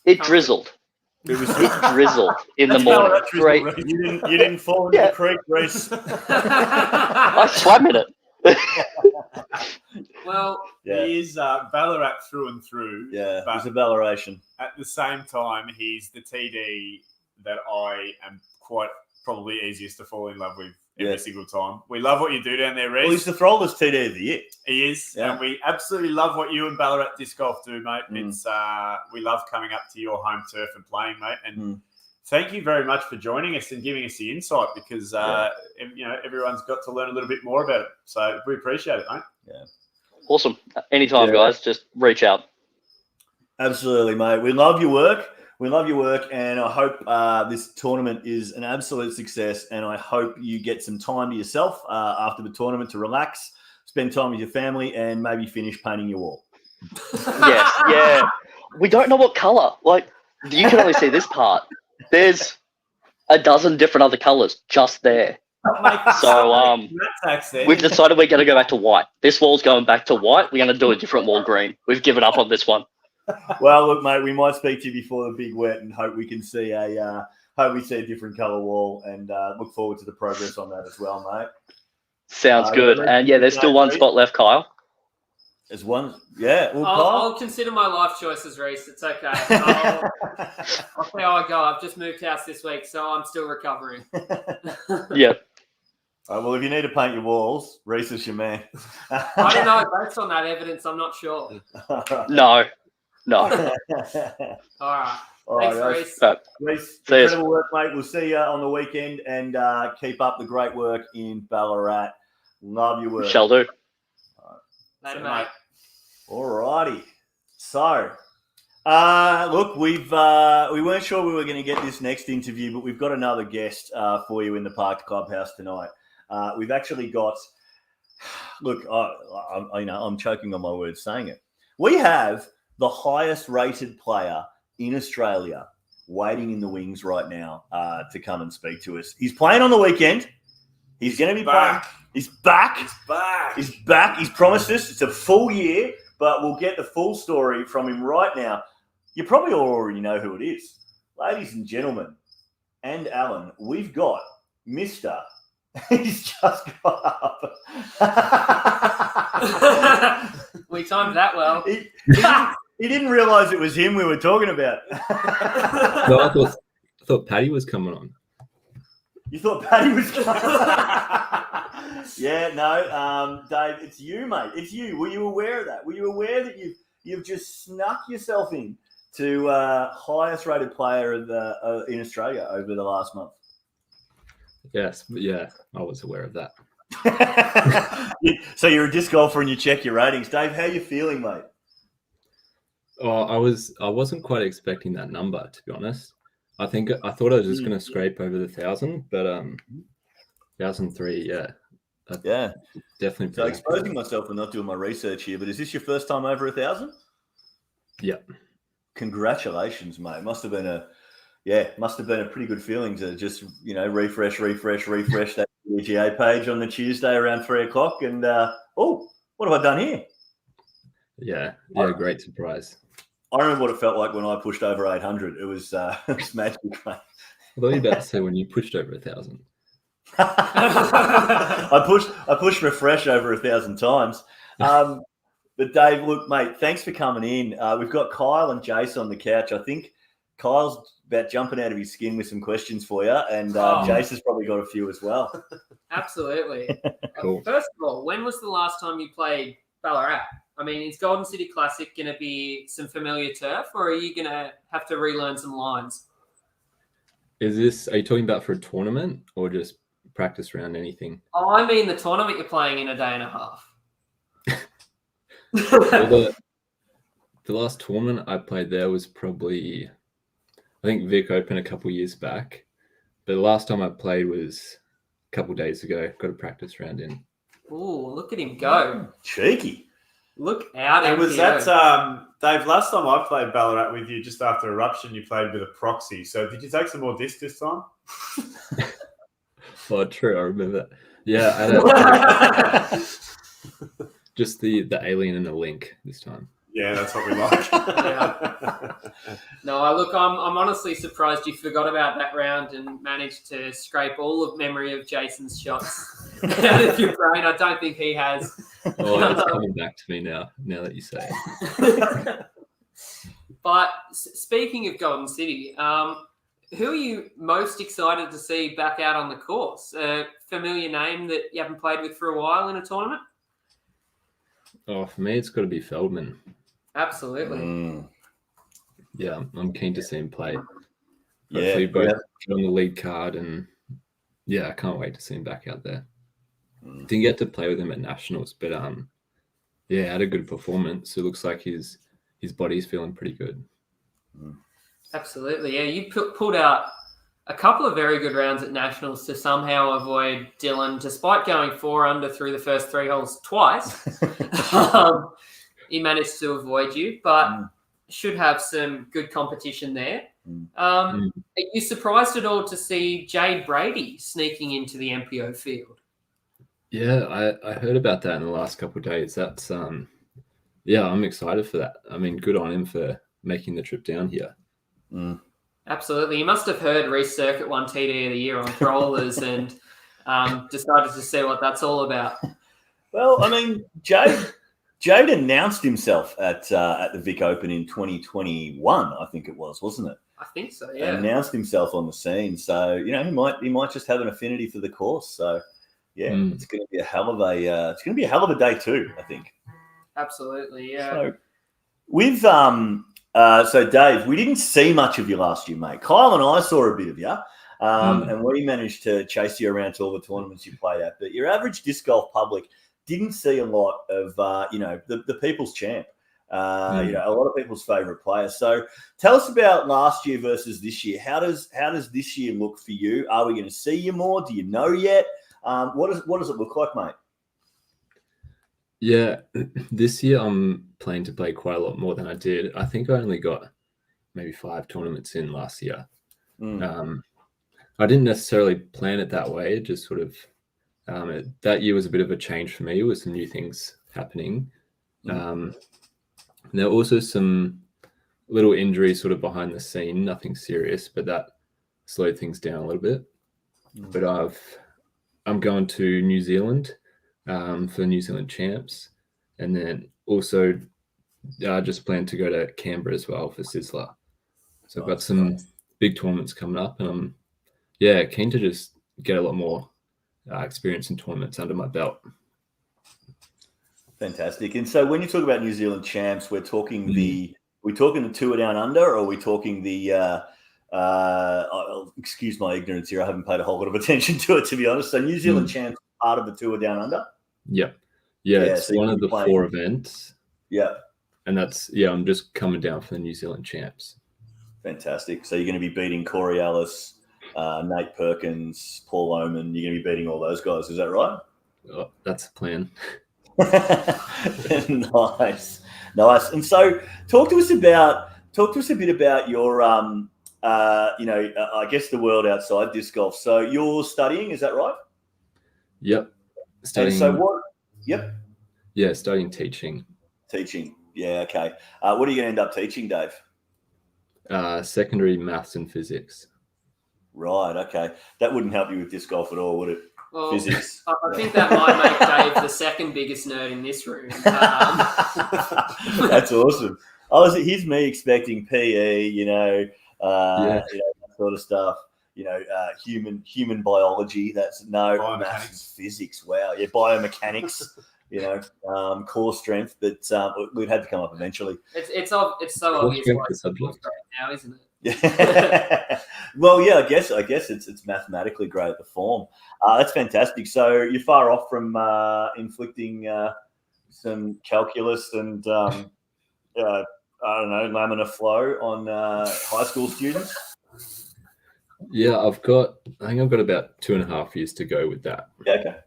It drizzled. It was It drizzled in the morning. Great. You didn't fall into the creek, Reece. I swam in it. Well, he is Ballarat through and through. Yeah, but it's a Ballaration. at the same time, he's the TD that I am quite probably easiest to fall in love with every single time. We love what you do down there, Reece. Well, he's the Throwless TD of the year. He is, Yeah. and we absolutely love what you and Ballarat Disc Golf do, mate. It's we love coming up to your home turf and playing, mate. And thank you very much for joining us and giving us the insight because everyone's got to learn a little bit more about it. So we appreciate it, mate. Yeah. Awesome. Anytime, guys. Just reach out. Absolutely, mate. We love your work. And I hope this tournament is an absolute success. And I hope you get some time to yourself after the tournament to relax, spend time with your family, and maybe finish painting your wall. Yes, yeah. We don't know what colour. Like, you can only see this part. There's a dozen different other colours just there. So we've decided we're going to go back to white. This wall's going back to white. We're going to do a different wall green. We've given up on this one. Well, look, mate, we might speak to you before the big wet and hope we can see a different colour wall and look forward to the progress on that as well, mate. Sounds good. And yeah, there's still one spot left, Kyle. There's one, yeah. Well, I'll consider my life choices, Reece. It's okay. I'll see how I go. I've just moved house this week, so I'm still recovering. Yep. Well, if you need to paint your walls, Reece is your man. I don't know. Based on that evidence, I'm not sure. No. All right. Thanks, Reece. Reece, incredible work, mate. We'll see you on the weekend and keep up the great work in Ballarat. Love your work. Shall do. Later, mate. All righty. So, look, we weren't sure we were going to get this next interview, but we've got another guest for you in the PRKD Clubhouse tonight. We've actually got. Look, I'm choking on my words saying it. We have the highest rated player in Australia waiting in the wings right now to come and speak to us. He's playing on the weekend. He's going to be back. He's back. He's back. He's promised us it's a full year, but we'll get the full story from him right now. You probably already know who it is. Ladies and gentlemen, and Alan, we've got Mr. He's just got up. We timed that well. He didn't realise it was him we were talking about. No, I thought Paddy was coming on. You thought Paddy was coming on? Yeah, no, Dave, it's you, mate. It's you. Were you aware of that? Were you aware that you've just snuck yourself in to highest rated player in Australia over the last month? Yes, yeah, I was aware of that. So you're a disc golfer and you check your ratings. Dave, how you feeling, mate? Oh, I wasn't quite expecting that number, to be honest. I thought I was just going to scrape over the 1,000, but 1,003, yeah. Yeah. Definitely. So exposing myself and not doing my research here, but is this your first time over 1,000? Yeah. Congratulations, mate. Must have been a pretty good feeling to just, refresh that PGA page on the Tuesday around 3:00 and what have I done here? Yeah, great surprise. I remember what it felt like when I pushed over 800. It was magical. I thought you were about to say when you pushed over 1,000. I pushed refresh over 1,000 times. But Dave, look, mate, thanks for coming in. We've got Kyle and Jace on the couch. I think Kyle's about jumping out of his skin with some questions for you, and Jace has probably got a few as well. Absolutely. Cool. First of all, when was the last time you played Ballarat? I mean, is Golden City Classic going to be some familiar turf, or are you going to have to relearn some lines? Are you talking about for a tournament or just practice round anything? Oh, I mean the tournament you're playing in a day and a half. Well, the last tournament I played there was probably, I think, Vic Open a couple years back. But the last time I played was a couple days ago. Got a practice round in. Ooh, look at him go. Cheeky. Look out. And was MPO. that, Dave, last time I played Ballarat with you, just after Eruption, you played with a proxy. So did you take some more disc this time? Oh, true. I remember that. Yeah, I had just the alien and the link this time. Yeah, that's what we like. No, look, I'm honestly surprised you forgot about that round and managed to scrape all of memory of Jason's shots out of your brain. I don't think he has. Oh, it's coming back to me now that you say it. But speaking of Golden City, who are you most excited to see back out on the course? A familiar name that you haven't played with for a while in a tournament? Oh, for me, it's got to be Feldman. Absolutely. Yeah, I'm keen to see him play. Yeah, Hopefully both get on the lead card, and yeah, I can't wait to see him back out there. Didn't get to play with him at Nationals, but yeah, had a good performance. It looks like his body's feeling pretty good. Absolutely. Yeah, you pulled out a couple of very good rounds at Nationals to somehow avoid Dylan, despite going 4 under through the first 3 holes twice. He managed to avoid you, but should have some good competition there. Are you surprised at all to see Jade Brady sneaking into the MPO field? Yeah, I heard about that in the last couple of days. That's yeah, I'm excited for that. I mean, good on him for making the trip down here. Absolutely. You must have heard Reece Circuit won TD of the year on Trollers and decided to see what that's all about. Well, I mean, Jade announced himself at the Vic Open in 2021, I think it was, wasn't it? I think so, yeah. Announced himself on the scene. So, you know, he might just have an affinity for the course. So, yeah, it's going to be a hell of a day too, I think. Absolutely, yeah. So, with so Dave, we didn't see much of you last year, mate. Kyle and I saw a bit of you, and we managed to chase you around to all the tournaments you played at. But your average disc golf public didn't see a lot of the people's champ. You know, a lot of people's favourite players. So tell us about last year versus this year. How does this year look for you? Are we going to see you more? Do you know yet? What does it look like, mate? Yeah, this year I'm planning to play quite a lot more than I did. I think I only got maybe 5 tournaments in last year. I didn't necessarily plan it that way. It just sort of that year was a bit of a change for me with some new things happening. There were also some little injuries sort of behind the scene, nothing serious, but that slowed things down a little bit. But I'm going to New Zealand for New Zealand champs, and then also I just plan to go to Canberra as well for Sizzler. So I've got some big tournaments coming up, and I'm keen to just get a lot more experience in tournaments under my belt. Fantastic. And so when you talk about New Zealand champs, we're talking the tour down under, or are we talking the excuse my ignorance here, I haven't paid a whole lot of attention to it, to be honest. So New Zealand champs part of the tour down under? Yeah, it's so one of the 4 events. Yeah. And that's I'm just coming down for the New Zealand champs. Fantastic. So you're going to be beating Corey Ellis, Nate Perkins, Paul Oman. You're going to be beating all those guys. Is that right? Oh, that's the plan. Nice. And so talk to us a bit about your I guess the world outside disc golf. So you're studying, is that right? Yep. Studying. And so what? Yep. Yeah, studying teaching. Teaching. Yeah. Okay. What are you going to end up teaching, Dave? Secondary maths and physics. Right. Okay. That wouldn't help you with disc golf at all, would it? Well, Physics. I think that might make Dave the second biggest nerd in this room. That's awesome. Here's me expecting PE, that sort of stuff. Human biology. That's maths, physics. Wow, yeah, biomechanics. Core strength, but we'd have to come up eventually. It's so obvious why it's now, isn't it? Yeah. Well, yeah, I guess it's mathematically great, the form. That's fantastic. So you're far off from inflicting some calculus and I don't know, laminar flow on high school students. Yeah, I think I've got about 2.5 years to go with that. Yeah, okay.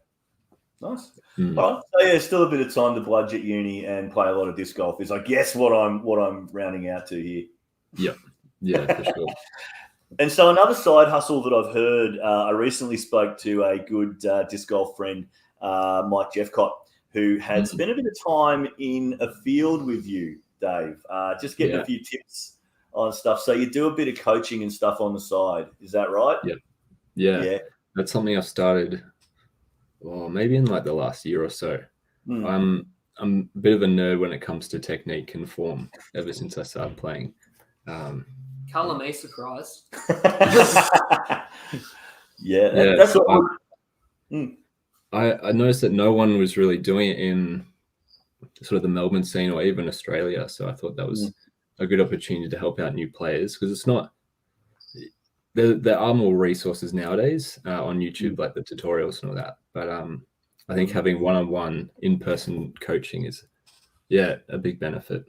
Nice. All right. So yeah, still a bit of time to bludge at uni and play a lot of disc golf is, I guess, what I'm rounding out to here. Yep. Yeah, for sure. And so another side hustle that I've heard, I recently spoke to a good disc golf friend, Mike Jeffcott, who had spent a bit of time in a field with you, Dave, just getting a few tips on stuff. So you do a bit of coaching and stuff on the side. Is that right? Yeah. That's something I've started, maybe in like the last year or so. I'm a bit of a nerd when it comes to technique and form ever since I started playing. Colour me surprised. That's what I noticed that no one was really doing it in sort of the Melbourne scene or even Australia. So I thought that was a good opportunity to help out new players, because it's not. There are more resources nowadays on YouTube, like the tutorials and all that. But I think having one-on-one in-person coaching is, a big benefit.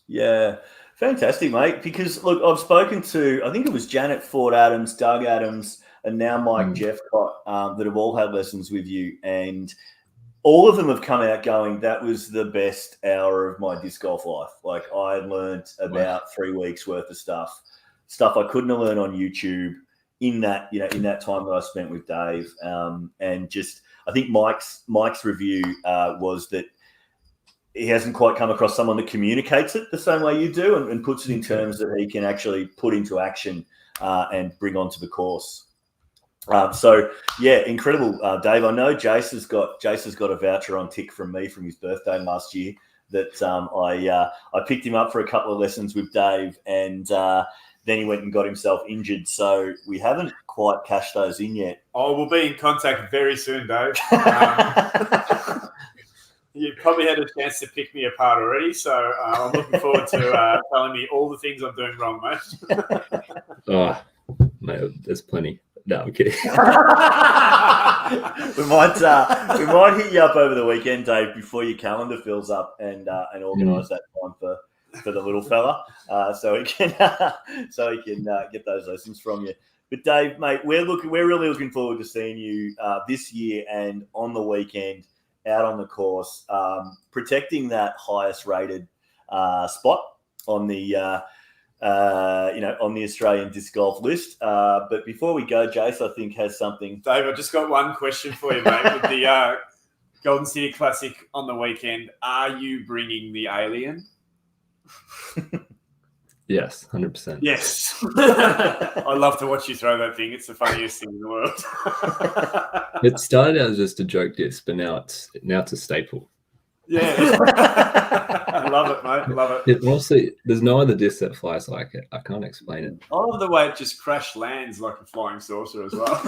Yeah, fantastic, mate. Because look, I've spoken to, I think it was Janet Ford Adams, Doug Adams, and now Mike Jeffcott that have all had lessons with you, and all of them have come out going, that was the best hour of my disc golf life. Like, I learned about 3 weeks worth of stuff I couldn't have learned on YouTube in that time that I spent with Dave. And just, I think Mike's review was that he hasn't quite come across someone that communicates it the same way you do and puts it in terms that he can actually put into action and bring onto the course. So yeah, incredible, Dave. I know Jace has got a voucher on tick from me from his birthday last year that I picked him up for a couple of lessons with Dave, and then he went and got himself injured. So we haven't quite cashed those in yet. Oh, we'll be in contact very soon, Dave. You probably had a chance to pick me apart already, so I'm looking forward to telling me all the things I'm doing wrong, mate. Oh, mate, there's plenty. No, I'm kidding. we might hit you up over the weekend, Dave, before your calendar fills up, and organise that time for the little fella, so he can get those lessons from you. But Dave, mate, we're really looking forward to seeing you this year and on the weekend out on the course, protecting that highest rated spot on the on the Australian disc golf list. But before we go, Jace, I think has something. Dave, I've just got one question for you, mate. With the Golden City Classic on the weekend, are you bringing the alien? Yes, 100%. Yes. I love to watch you throw that thing. It's the funniest thing in the world. It started out as just a joke disc, but now it's a staple. Yeah. I love it, mate. Love it. Honestly, there's no other disc that flies like it. I can't explain it. I love the way it just crash lands like a flying saucer as well.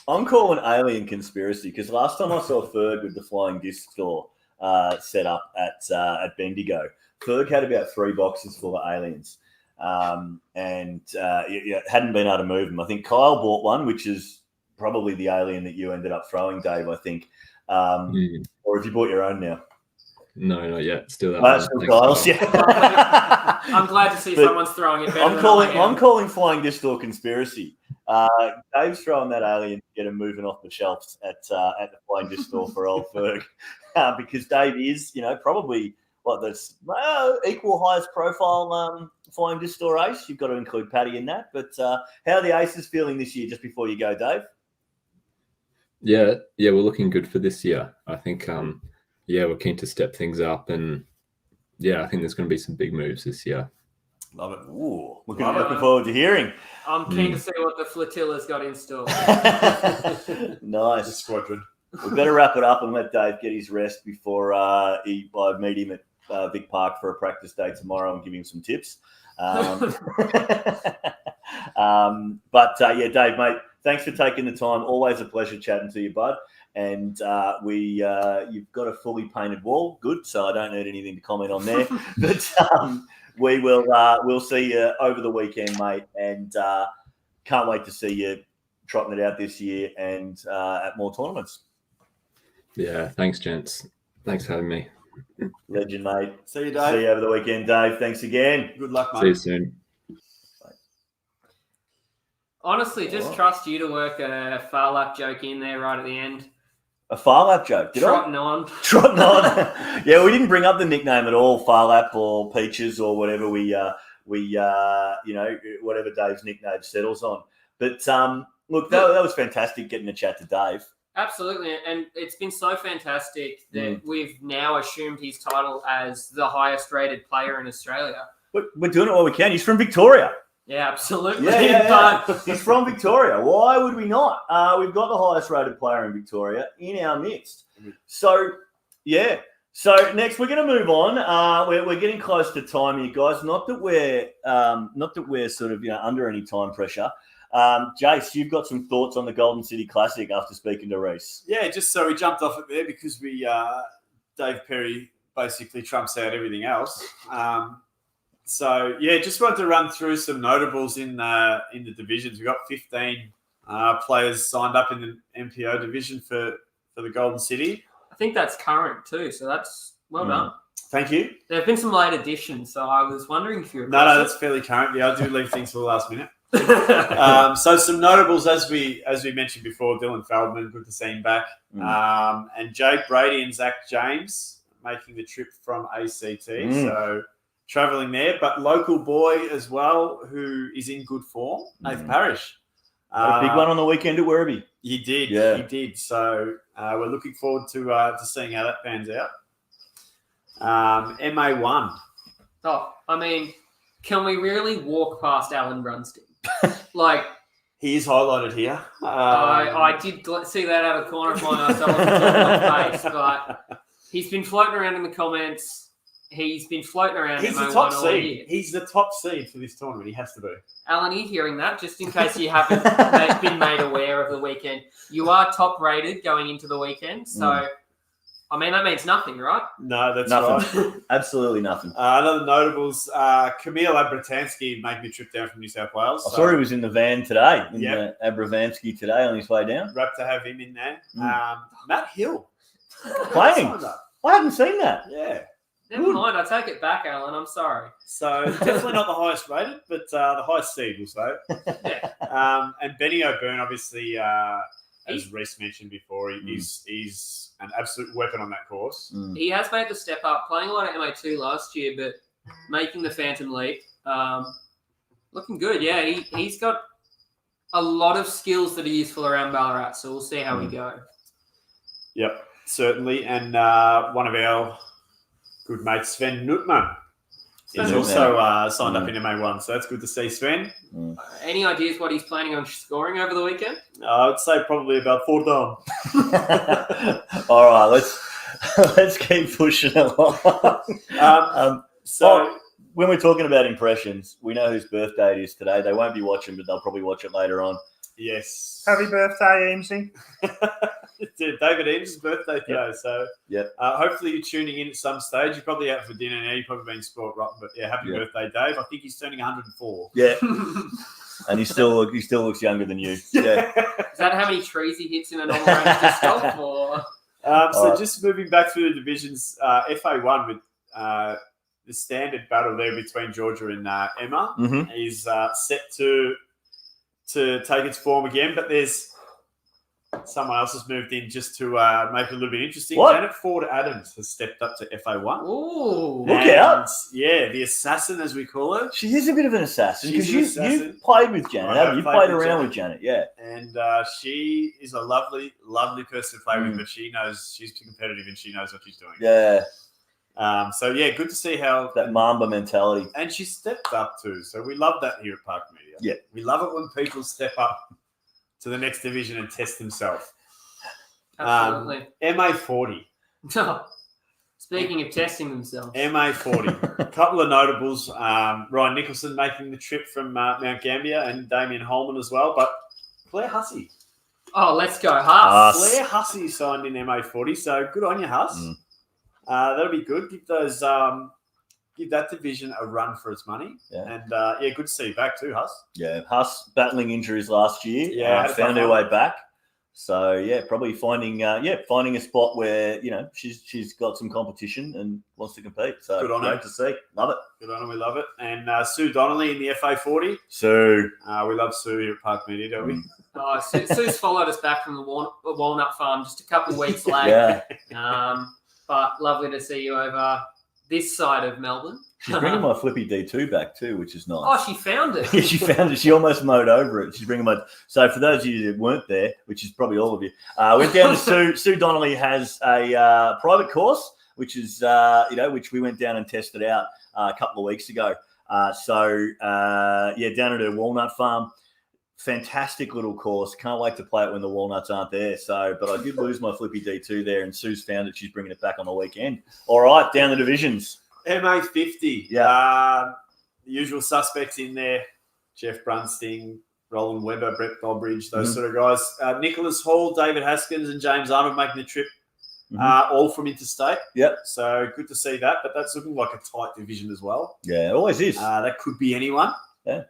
I'm calling alien conspiracy because last time I saw Ferg with the flying disc store set up at Bendigo, Ferg had about 3 boxes full of aliens, and hadn't been able to move them. I think Kyle bought one, which is probably the alien that you ended up throwing, Dave, I think. Or have you bought your own now? No, not yet. Still that one. Still Kyle's, yeah. I'm glad to see someone's throwing it better. I'm calling flying disc store conspiracy. Dave's throwing that alien to get him moving off the shelves at the flying disc store for old Ferg, because Dave is, probably equal highest profile flying disc store ace. You've got to include Paddy in that. But how are the aces feeling this year? Just before you go, Dave. Yeah, we're looking good for this year. I think, we're keen to step things up, and I think there's going to be some big moves this year. Love it. Ooh, looking Love it. forward to hearing. I'm keen to see what the flotilla's got in store. The Nice. squadron. We better wrap it up and let Dave get his rest before I meet him at Vic Park for a practice day tomorrow and give him some tips. Yeah, Dave, mate, thanks for taking the time. Always a pleasure chatting to you, bud. And you've got a fully painted wall. Good, so I don't need anything to comment on there. But we'll see you over the weekend, mate. And can't wait to see you trotting it out this year and at more tournaments. Yeah, thanks, gents. Thanks for having me. Legend, mate. See you, Dave. See you over the weekend, Dave. Thanks again. Good luck, mate. See you soon. Honestly, just trust you to work a far lap joke in there right at the end. A far lap joke, did Trotting on. Trotting on. Yeah, we didn't bring up the nickname at all, far lap or peaches or whatever whatever Dave's nickname settles on. But look, that was fantastic getting a chat to Dave. Absolutely, and it's been so fantastic that we've now assumed his title as the highest rated player in Australia. We're doing it while we can. He's from Victoria. Yeah, absolutely. Yeah. But He's from Victoria. Why would we not? We've got the highest rated player in Victoria in our midst. So, yeah. So next we're going to move on. We're getting close to time here, guys. Not that we're sort of under any time pressure. Jace, you've got some thoughts on the Golden City Classic after speaking to Reese. Yeah, just so we jumped off it there because Dave Perry basically trumps out everything else. Just wanted to run through some notables in the divisions. We've got 15 players signed up in the MPO division for the Golden City. I think that's current too, so that's well done. Thank you. There have been some late additions, so I was wondering if you're... No, that's fairly current. Yeah, I do leave things for the last minute. So some notables, as we mentioned before, Dylan Feldman, good to see him back. And Jake Brady and Zach James making the trip from ACT. So travelling there, but local boy as well, who is in good form, Nathan Parrish. A big one on the weekend at Werribee. He did. Yeah. He did. So we're looking forward to seeing how that pans out. MA1. Oh, I mean, can we really walk past Alan Brunstein? He is highlighted here. I did see that out of the corner of my eye, so I wasn't talking my face, but he's been floating around in the comments. He's been floating around. He's MO1 the top all seed. year. He's the top seed for this tournament. He has to be. Alan, are you hearing that? Just in case you haven't been made aware of the weekend. You are top rated going into the weekend, so I mean that means nothing, right? No, that's Nothing. right. Absolutely nothing. Another notables, Camille Abratansky making the trip down from New South Wales. I saw he was in the van today, the Abravansky today on his way down. Rapt to have him in there. Matt Hill. Playing? I haven't seen that. Yeah. Never mind, I take it back, Alan. I'm sorry. So definitely not the highest rated, but the highest seed, we'll say. And Benny O'Byrne, obviously, as Reese mentioned before, he's an absolute weapon on that course. He has made the step up, playing a lot of MO2 last year, but making the Phantom Leap. Looking good, yeah. He's got a lot of skills that are useful around Ballarat, so we'll see how we go. Yep, certainly. And one of our good mates, Sven Nutman, is also signed up in MA1, so that's good to see Sven. Any ideas what he's planning on scoring over the weekend? I would say probably about 4 down. All right, let's keep pushing along. When we're talking about impressions, we know whose birthday it is today. They won't be watching, but they'll probably watch it later on. Yes. Happy birthday, Eamesy. It's David Eames' birthday today, so hopefully you're tuning in at some stage. You're probably out for dinner now. You've probably been spoiled rotten, but happy birthday, Dave. I think he's turning 104. Yeah, and he still looks younger than you. Yeah. Is that how many trees he hits in a normal round of disc golf? Or? Just moving back through the divisions, FA1 with the standard battle there between Georgia and Emma is set to take its form again, but there's someone else has moved in just to make it a little bit interesting. What? Janet Ford Adams has stepped up to FA1. Ooh. Look out. Yeah, the assassin, as we call her. She is a bit of an assassin because She's an you've played with Janet, haven't you? You've played around with Janet, yeah. And she is a lovely, lovely person to play with, but she's competitive and she knows what she's doing. Yeah. So yeah, good to see how That Mamba mentality. and she stepped up too. So we love that here at Park Media. Yeah. We love it when people step up to the next division and test themselves. Absolutely. MA40. Speaking of testing themselves. MA40. A couple of notables. Ryan Nicholson making the trip from Mount Gambier and Damien Holman as well. But Claire Hussey. Oh, let's go, Huss. Claire Hussey signed in MA40. So good on you, Huss. Mm. That'll be good. Give that division a run for its money. Yeah. And good to see you back too, Huss. Yeah, Huss battling injuries last year. Yeah, had a found tough her one. way back. So yeah, probably finding a spot where she's got some competition and wants to compete. So Good on her. great to see. Love it. Good on her. We love it. And Sue Donnelly in the FA40. So We love Sue here at Park Media, don't we? Oh, Sue's followed us back from the Walnut Farm just a couple of weeks late. yeah, But lovely to see you over this side of Melbourne. she's bringing my Flippy D2 back too, which is nice. Oh, she found it. Yeah, she found it. She almost mowed over it. She's bringing my. So for those of you that weren't there, which is probably all of you, we're down to Sue. Sue Donnelly has a private course, which is which we went down and tested out a couple of weeks ago. Down at her Walnut Farm. Fantastic little course. Can't wait to play it when the walnuts aren't there. But I did lose my Flippy D2 there, and Sue's found it. She's bringing it back on the weekend. All right, down the divisions. MA50. Yeah. The usual suspects in there. Jeff Brunsting, Roland Webber, Brett Dobbridge, those sort of guys. Nicholas Hall, David Haskins, and James Arnold making the trip, all from interstate. Yep. So good to see that. But that's looking like a tight division as well. Yeah, it always is. That could be anyone. Yeah.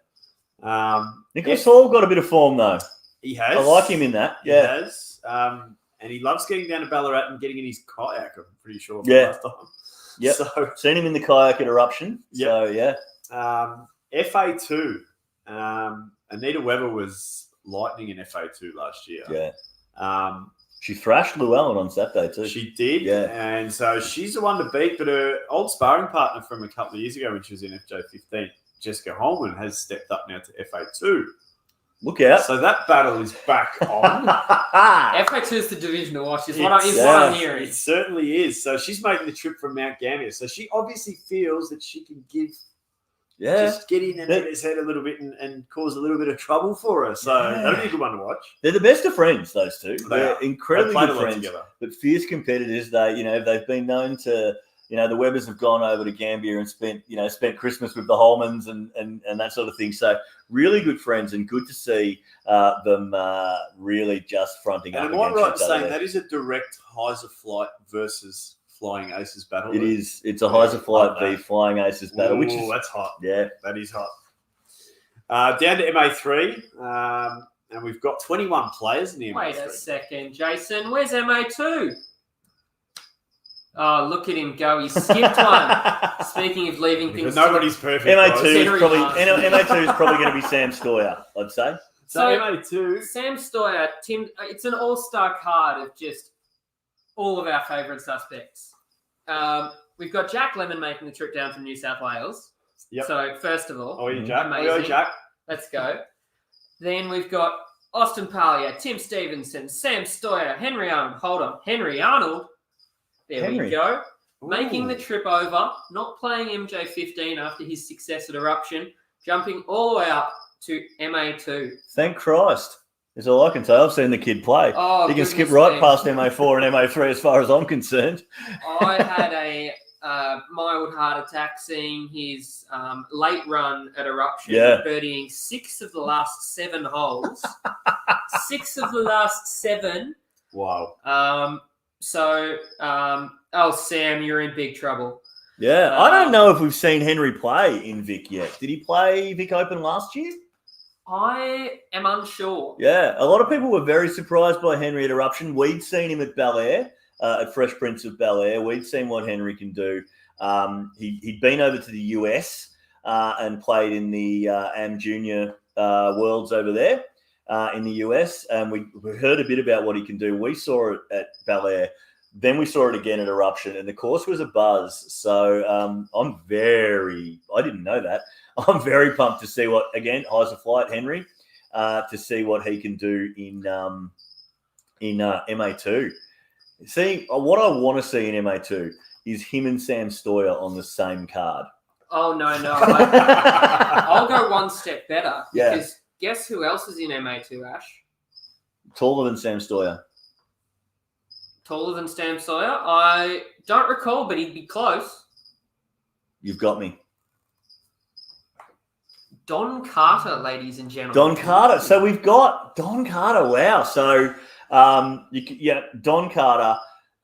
Yes. Nicholas Hall got a bit of form though. He has. I like him in that. He Yeah. has. And he loves getting down to Ballarat and getting in his kayak, I'm pretty sure. Yeah. Last time. Yep. So, Seen him in the kayak at Eruption. Yep. So yeah. FA2. Anita Webber was lightning in FA2 last year. Yeah. She thrashed Llewellyn on Saturday too. She did. Yeah. And so she's the one to beat. But her old sparring partner from a couple of years ago when she was in FJ15, Jessica Holman, has stepped up now to FA2. Look out. So that battle is back on. FA2 is the division to watch. Is what I'm hearing. It certainly is. So she's making the trip from Mount Gambier. So she obviously feels that she can just get in and hit his head a little bit and cause a little bit of trouble for her. So that'll be a good one to watch. They're the best of friends, those two. They're are. incredibly They played a good lot friends, together. but fierce competitors. They've been known to, the Webbers have gone over to Gambier and spent Christmas with the Holmans and that sort of thing. So really good friends and good to see them really just fronting up. And am I against right in each other saying there. that is a direct Heiser flight versus Flying Aces battle? It is. It's a Heiser Flight love that. v Flying Aces battle, which is that's hot. yeah. That is hot. Down to MA3, and we've got 21 players in the MA3. Wait a second, Jason. Where's MA2? Oh, look at him go. He skipped one. Speaking of leaving Because things. nobody's perfect. MA2 guys. is Henry probably Martin. MA2 is probably going to be Sam Stoyer, I'd say. So MA2. Sam Stoyer, Tim. It's an all-star card of just all of our favourite suspects. We've got Jack Lemon making the trip down from New South Wales. Yep. So first of all, Oh, you Jack. amazing. Oh, Jack. Let's go. Then we've got Austin Palia, Tim Stevenson, Sam Stoyer, Henry Arnold. Hold on. Henry Arnold. There we Henry. go. Making Ooh. the trip over, not playing MJ15 after his success at Eruption, jumping all the way up to MA2. Thank Christ. Is all I can say. I've seen the kid play. Oh, You can skip goodness right me. past MA4 and MA3 as far as I'm concerned. I had a mild heart attack seeing his late run at Eruption, Yeah. birdieing 6 of the last 7 holes. 6 of the last 7. Wow. Sam, you're in big trouble. Yeah. I don't know if we've seen Henry play in Vic yet. Did he play Vic Open last year? I am unsure. Yeah. A lot of people were very surprised by Henry at Eruption. We'd seen him at Bel Air, at Fresh Prince of Bel Air. We'd seen what Henry can do. He'd been over to the US and played in the Am Junior Worlds over there in the US. And we heard a bit about what he can do. We saw it at Bel Air. Then we saw it again at Eruption, and the course was a buzz. So I didn't know that. I'm very pumped to see what, again, Heiser Flight, Henry, to see what he can do in MA2. See, what I want to see in MA2 is him and Sam Stoyer on the same card. Oh, no. I'll go one step better. Yeah. Because guess who else is in MA2, Ash? Taller than Sam Stoyer. Taller than Sam Sawyer? I don't recall, but he'd be close. You've got me. Don Carter, ladies and gentlemen. Don Carter. So we've got Don Carter. Wow. So, Don Carter,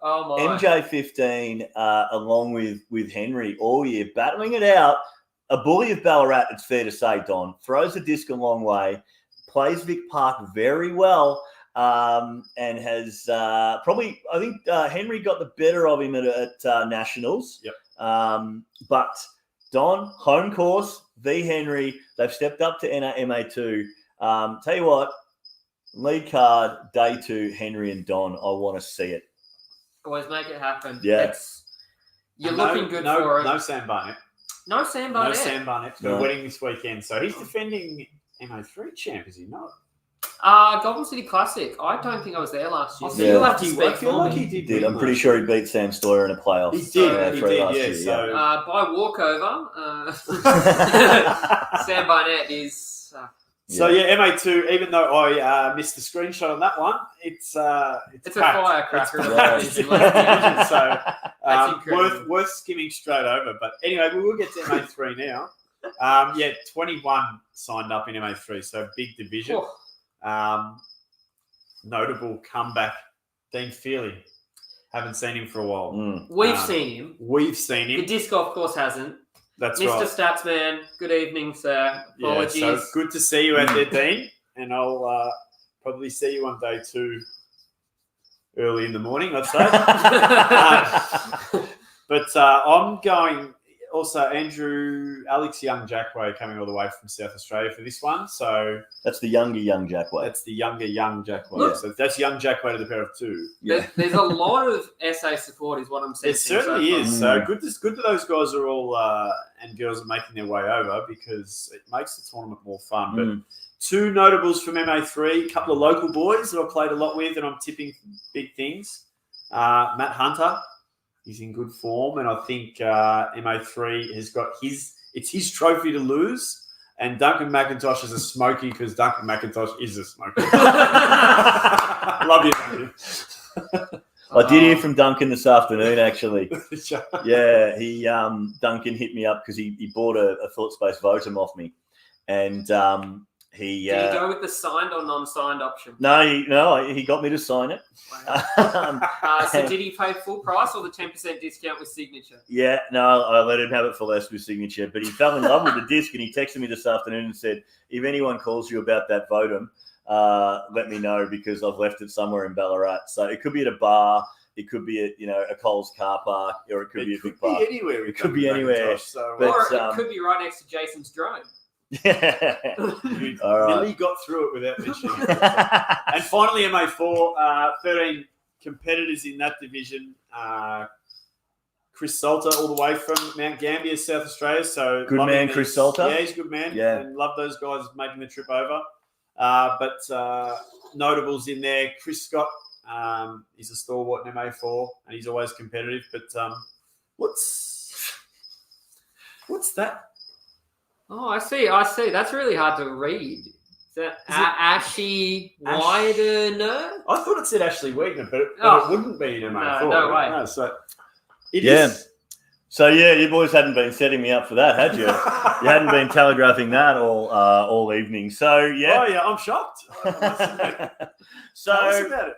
Oh, my. MJ15, along with Henry all year, battling it out. A bully of Ballarat, it's fair to say, Don. Throws the disc a long way, plays Vic Park very well, and has probably, I think Henry got the better of him at Nationals. Yep. But Don, home course, v Henry, they've stepped up to MA2. Tell you what, lead card, day 2, Henry and Don. I want to see it. Always make it happen. Yeah. You're looking good for it. No Sam Barnett. No Sam Barnett. No Sam Barnett. No. We're wedding this weekend. So he's defending MO3 champ, is he not? Goulburn City Classic. I don't think I was there last year. So Yeah. you'll have to I speak feel for like me. he did. Did. win I'm pretty last sure year. he beat Sam Stoyer in a playoff. He did. last Yeah. year, So By walkover, Sam Barnett is... So MA2. Even though I missed the screenshot on that one, it's It's a packed. firecracker. It's of a packed. division, It's let's be packed. honest. So That's incredible. worth skimming straight over. But anyway, we will get to MA3 now. 21 signed up in MA3, so big division. Oh, Notable comeback, Dean Feely. Haven't seen him for a while. we've seen him. We've seen The him. disc golf course hasn't. That's Mr. right. Statsman, good evening, sir. Apologies. Yeah, so good to see you out there, Dean. And I'll probably see you on day 2 early in the morning, I'd say. But I'm going also Alex Young Jackway coming all the way from South Australia for this one. So That's the younger young Jackway. that's the younger young Jackway. Look- So that's young Jackway to the pair of 2. Yeah. There's a lot of SA support, is what I'm saying. It certainly is. So Mm. good that those guys are all and girls are making their way over because it makes the tournament more fun. But 2 notables from MA3, a couple of local boys that I played a lot with, and I'm tipping big things. Matt Hunter, he's in good form, and I think MA3 has got it's his trophy to lose. And Duncan McIntosh is a smoky because Duncan McIntosh is a smoky. Love you, Duncan. I did hear from Duncan this afternoon, actually. Yeah, he Duncan hit me up because he bought a Thought Space Votum off me, and he. Did you go with the signed or non-signed option? No, he got me to sign it. So did he pay full price or the 10% discount with signature? Yeah, no, I let him have it for less with signature, but he fell in love with the disc, and he texted me this afternoon and said, "If anyone calls you about that Votum, let me know because I've left it somewhere in Ballarat." So it could be at a bar, it could be at a Coles car park, or it could be a big park. Anywhere. It could be anywhere. So, But, Or it could be right next to Jason's drone. Yeah. you All right. really got through it without mentioning it. And finally, MA4, 13 competitors in that division. Chris Salter, all the way from Mount Gambier, South Australia. So Good loving man, these- Chris Salter. Yeah, he's a good man. Yeah. And love those guys making the trip over. But notables in there. Chris Scott, he's a stalwart in MA4, and he's always competitive. But what's that? Oh, I see. That's really hard to read. Is that Ashy Widener? I thought it said Ashley Wegener, but it wouldn't be in MA4. No way. No, so it Yeah. is. So you boys hadn't been setting me up for that, had you? You hadn't been telegraphing that all evening. So Oh yeah, I'm shocked. I must admit. So Tell us about it.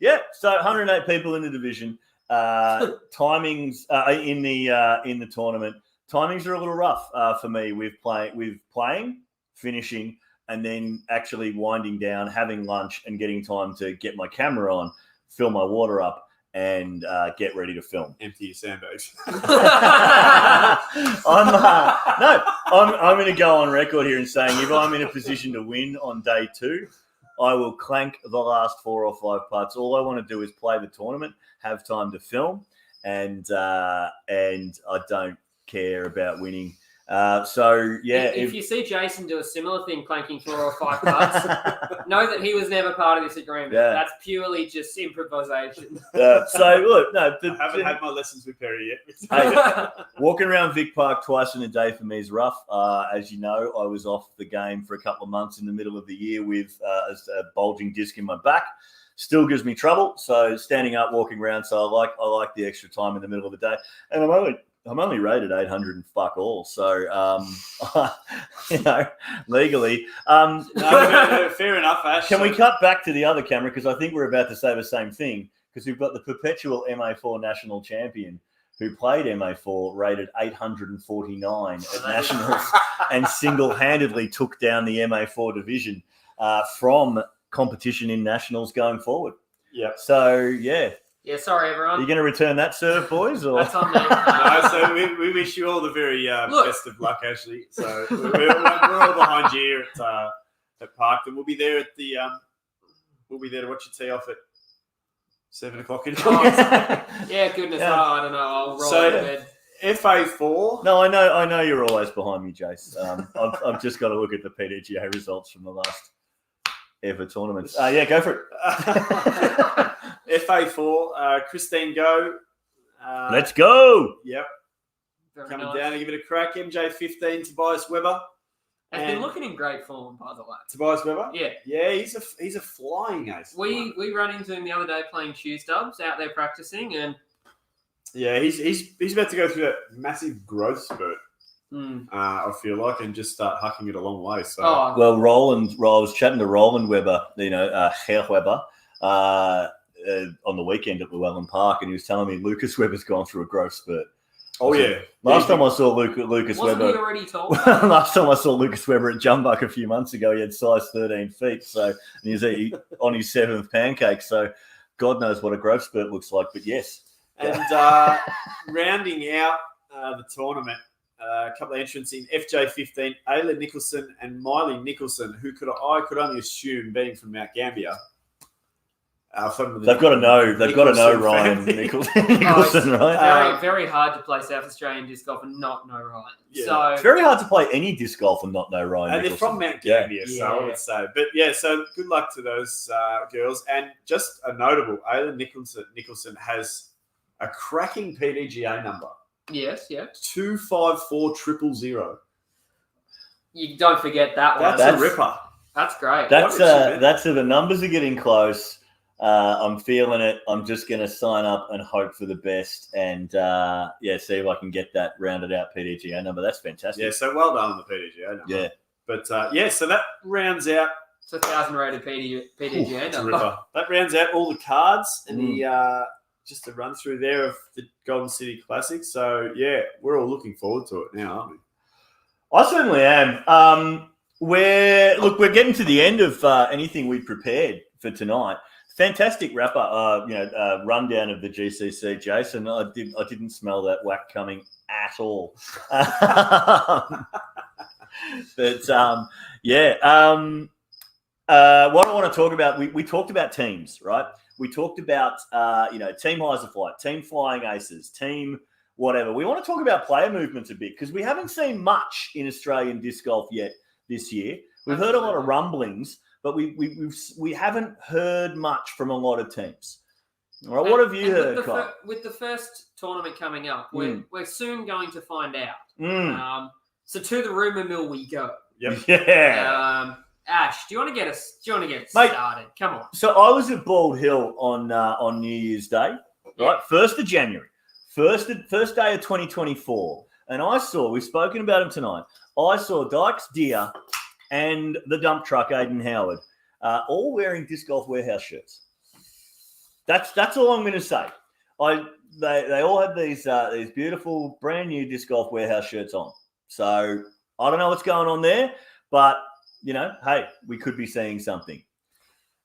yeah, so 108 people in the division. Timings in the tournament. Timings are a little rough for me with playing, finishing, and then actually winding down, having lunch, and getting time to get my camera on, fill my water up, and get ready to film. Empty your sandbags. I'm going to go on record here and saying if I'm in a position to win on day 2, I will clank the last 4 or 5 putts. All I want to do is play the tournament, have time to film, and I don't care about winning. If you see Jason do a similar thing, clanking 4 or 5 cards, know that he was never part of this agreement. Yeah. That's purely just improvisation. I haven't had my lessons with Perry yet. Hey, walking around Vic Park twice in a day for me is rough. As you know, I was off the game for a couple of months in the middle of the year with a bulging disc in my back. Still gives me trouble. So standing up, walking around. So I like the extra time in the middle of the day, and I'm only rated 800 and fuck all. So, legally. No, fair enough, Ash. Can we cut back to the other camera? Because I think we're about to say the same thing. Because we've got the perpetual MA4 national champion who played MA4 rated 849 at nationals and single-handedly took down the MA4 division from competition in nationals going forward. Yeah. So, yeah. Yeah, sorry, everyone. Are you going to return that serve, boys? Or? That's on me. No, so we wish you all the very best of luck, Ashley. So we're all behind you here at Parkton. We'll be there at the we'll be there to watch your tee off at 7 o'clock in the morning. Yeah, goodness. Yeah. I don't know. I'll roll So- out of bed. FA4. No, I know you're always behind me, Jace. I've just got to look at the PDGA results from the last ever tournaments. Yeah, go for it. FA4. Christine Go. Let's go. Yep. Very Coming nice. down to give it a crack. MJ15. Tobias Weber. Has been And- looking in great form, by the way. Tobias Weber. Yeah. Yeah, he's a flying ace. We ran into him the other day playing shoe stubs out there practicing, and Yeah, he's about to go through that massive growth spurt. I feel like, and just start hucking it a long way. So Well, I was chatting to Roland Weber, Herr Weber, on the weekend at Llewellyn Park, and he was telling me Lucas Weber's gone through a growth spurt. Last time I saw Lucas wasn't Weber, he already told? last time I saw Lucas Weber at Jumbuck a few months ago, he had size 13 feet. So and he was on his 7th pancake. So God knows what a growth spurt looks like. But yes. And rounding out the tournament, a couple of entrants in FJ15, Ayla Nicholson and Miley Nicholson, who I could only assume being from Mount Gambier. They've got to know Ryan family. Nicholson, right? Very, very hard to play South Australian disc golf and not know Ryan. Yeah. So It's very hard to play any disc golf and not know Ryan And they're Nicholson. from Mount Yeah. Gambier, so Yeah. I would say. But yeah, so good luck to those girls. And just a notable, Ayla Nicholson has a cracking PDGA number. yes. 254000. You don't forget that one. That's a ripper. That's great. That's What is the numbers are getting close. I'm feeling it. I'm just going to sign up and hope for the best, and see if I can get that rounded out PDGA number. That's fantastic. Yeah, so well done on the PDGA number. Yeah. But so that rounds out. It's 1,000 rated PDGA It's a number. ripper. That rounds out all the cards and just a run through there of the Golden City Classic. So yeah, we're all looking forward to it now, aren't we? I certainly am. We're getting to the end of anything we prepared for tonight. Fantastic wrap up, rundown of the GCC, Jason. I didn't smell that whack coming at all. What I want to talk about, we talked about teams, right? We talked about team highs of flight, team flying aces, team whatever. We want to talk about player movements a bit because we haven't seen much in Australian disc golf yet this year. We've heard a lot of rumblings, but we haven't heard much from a lot of teams. All right, what have you heard, Kyle? With the first tournament coming up, we're soon going to find out. So to the rumor mill we go. Yep. Yeah. Ash, do you want to get us Mate, started? Come on. So I was at Bald Hill on New Year's Day, right? 1st of January, first day of 2024, and we've spoken about him tonight. I saw Dykes Deer and the dump truck Aiden Howard, all wearing Disc Golf Warehouse shirts. That's all I'm going to say. They all had these beautiful brand new Disc Golf Warehouse shirts on. So I don't know what's going on there, but hey, we could be seeing something.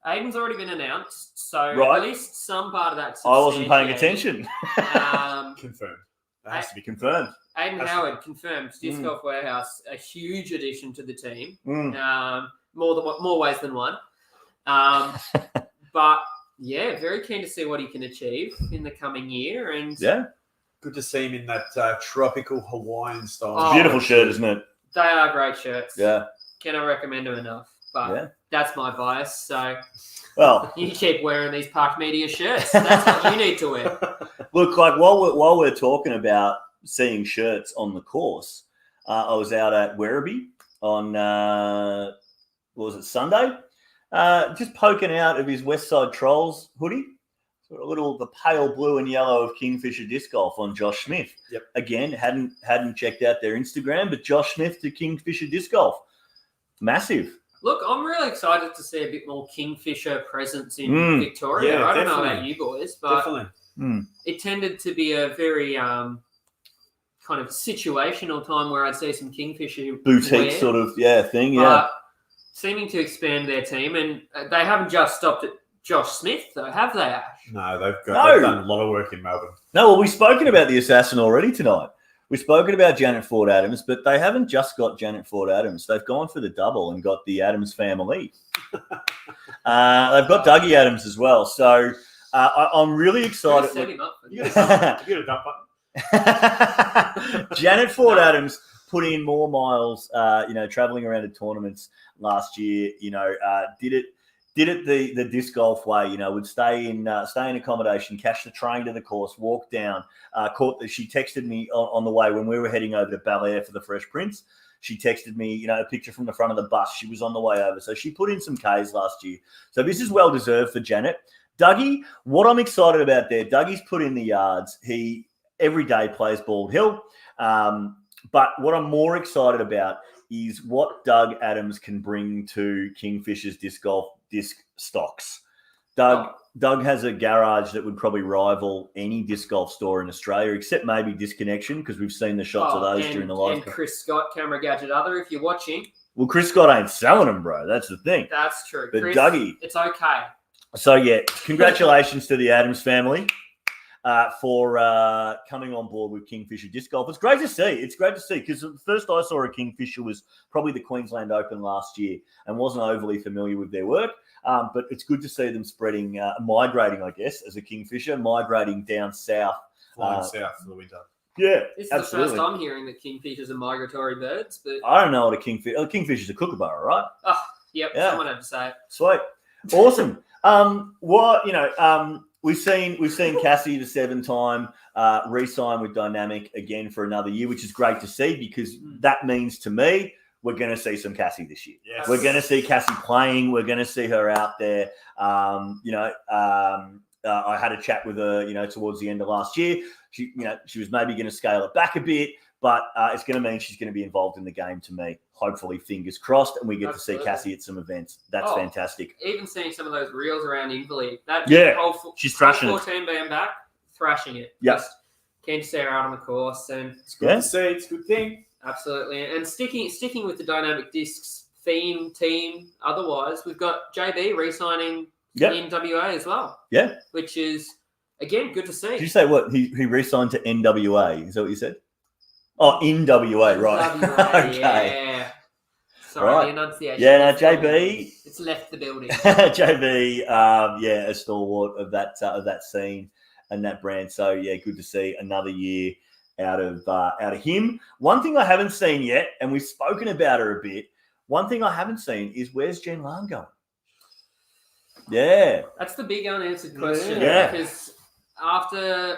Aiden's already been announced, so Right. at least some part of that. I wasn't paying attention. Confirmed. That has to be Confirmed. Aiden Howard confirmed. Disc Golf Warehouse, a huge addition to the team. More ways than one. But yeah, very keen to see what he can achieve in the coming year. And Good to see him in that tropical Hawaiian style. Oh, Beautiful shirt, isn't it? They are great shirts. Yeah. Cannot recommend them enough. But Yeah. that's my bias. So Well, you keep wearing these Park Media shirts. That's what you need to wear. look, like while we're talking about seeing shirts on the course, I was out at Werribee on what was it, Sunday? Just poking out of his Westside Trolls hoodie. Sort of the pale blue and yellow of Kingfisher Disc Golf on Josh Smith. Yep. Again, hadn't checked out their Instagram, but Josh Smith to Kingfisher Disc Golf. Massive. Look, I'm really excited to see a bit more Kingfisher presence in Victoria. Yeah, I don't know definitely. about you boys, but Definitely. it tended to be a very kind of situational time where I'd see some Kingfisher Boutique wear, sort of thing, yeah. but seeming to expand their team, and they haven't just stopped at Josh Smith, though, have they, Ash? No, they've No. done a lot of work in Melbourne. No, well, we've spoken about the assassin already tonight. We've spoken about Janet Ford Adams, but they haven't just got Janet Ford Adams. They've gone for the double and got the Adams family. They've got Dougie Adams as well. So I'm really excited. Set him up for You this. got a dump button. Janet Ford Adams put in more miles, traveling around to tournaments last year. Did it the disc golf way. Would stay in accommodation, catch the train to the course, walk down. She texted me on the way when we were heading over to Bel Air for the Fresh Prince. She texted me, a picture from the front of the bus. She was on the way over, so she put in some Ks last year. So this is well deserved for Janet. Dougie, what I'm excited about there, Dougie's put in the yards. He every day plays Bald Hill. But what I'm more excited about is what Doug Adams can bring to Kingfisher's disc stocks. Doug has a garage that would probably rival any disc golf store in Australia, except maybe Disconnection, because we've seen the shots of those during the live. And Chris Scott, Camera Gadget Other, if you're watching. Well, Chris Scott ain't selling them, bro. That's the thing. That's true. But Chris, Dougie. it's okay. So, yeah, congratulations to the Adams family for coming on board with Kingfisher Disc Golf. It's great to see. It's great to see, because the first I saw a Kingfisher was probably the Queensland Open last year and wasn't overly familiar with their work. But it's good to see them migrating, I guess, as a Kingfisher, migrating down south. Flying south for the winter. Yeah, This is absolutely. the first I'm hearing that Kingfishers are migratory birds, but I don't know what a Kingfisher... A Kingfisher's a kookaburra, right? yep, Yeah. someone had to say it. Sweet. Awesome. We've seen Cassie the 7-time re-sign with Dynamic again for another year, which is great to see, because that means to me we're going to see some Cassie this year. Yes. We're going to see Cassie playing. We're going to see her out there. I had a chat with her, towards the end of last year. She was maybe going to scale it back a bit, but it's going to mean she's going to be involved in the game to me. Hopefully, fingers crossed, and we get to see Cassie at some events. That's fantastic. Even seeing some of those reels around Inverleigh. She's thrashing it. 14 being back, thrashing it. Yep. Just keen to see her out on the course, and It's good to see. It's a good thing. absolutely. And sticking with the Dynamic Discs team, otherwise, we've got JB re-signing in WA as well. Yeah. Which is, again, good to see. Did you say what? He re-signed to NWA. Is that what you said? Oh, in WA, right. WA, Okay. yeah. Sorry, Right. the enunciation. Yeah, no, JB. It's left the building. JB, a stalwart of that scene and that brand. So yeah, good to see another year out of him. One thing I haven't seen yet, and we've spoken about her a bit. One thing I haven't seen is where's Jen Lam going? Yeah, That's the big unanswered question. Yeah. Because after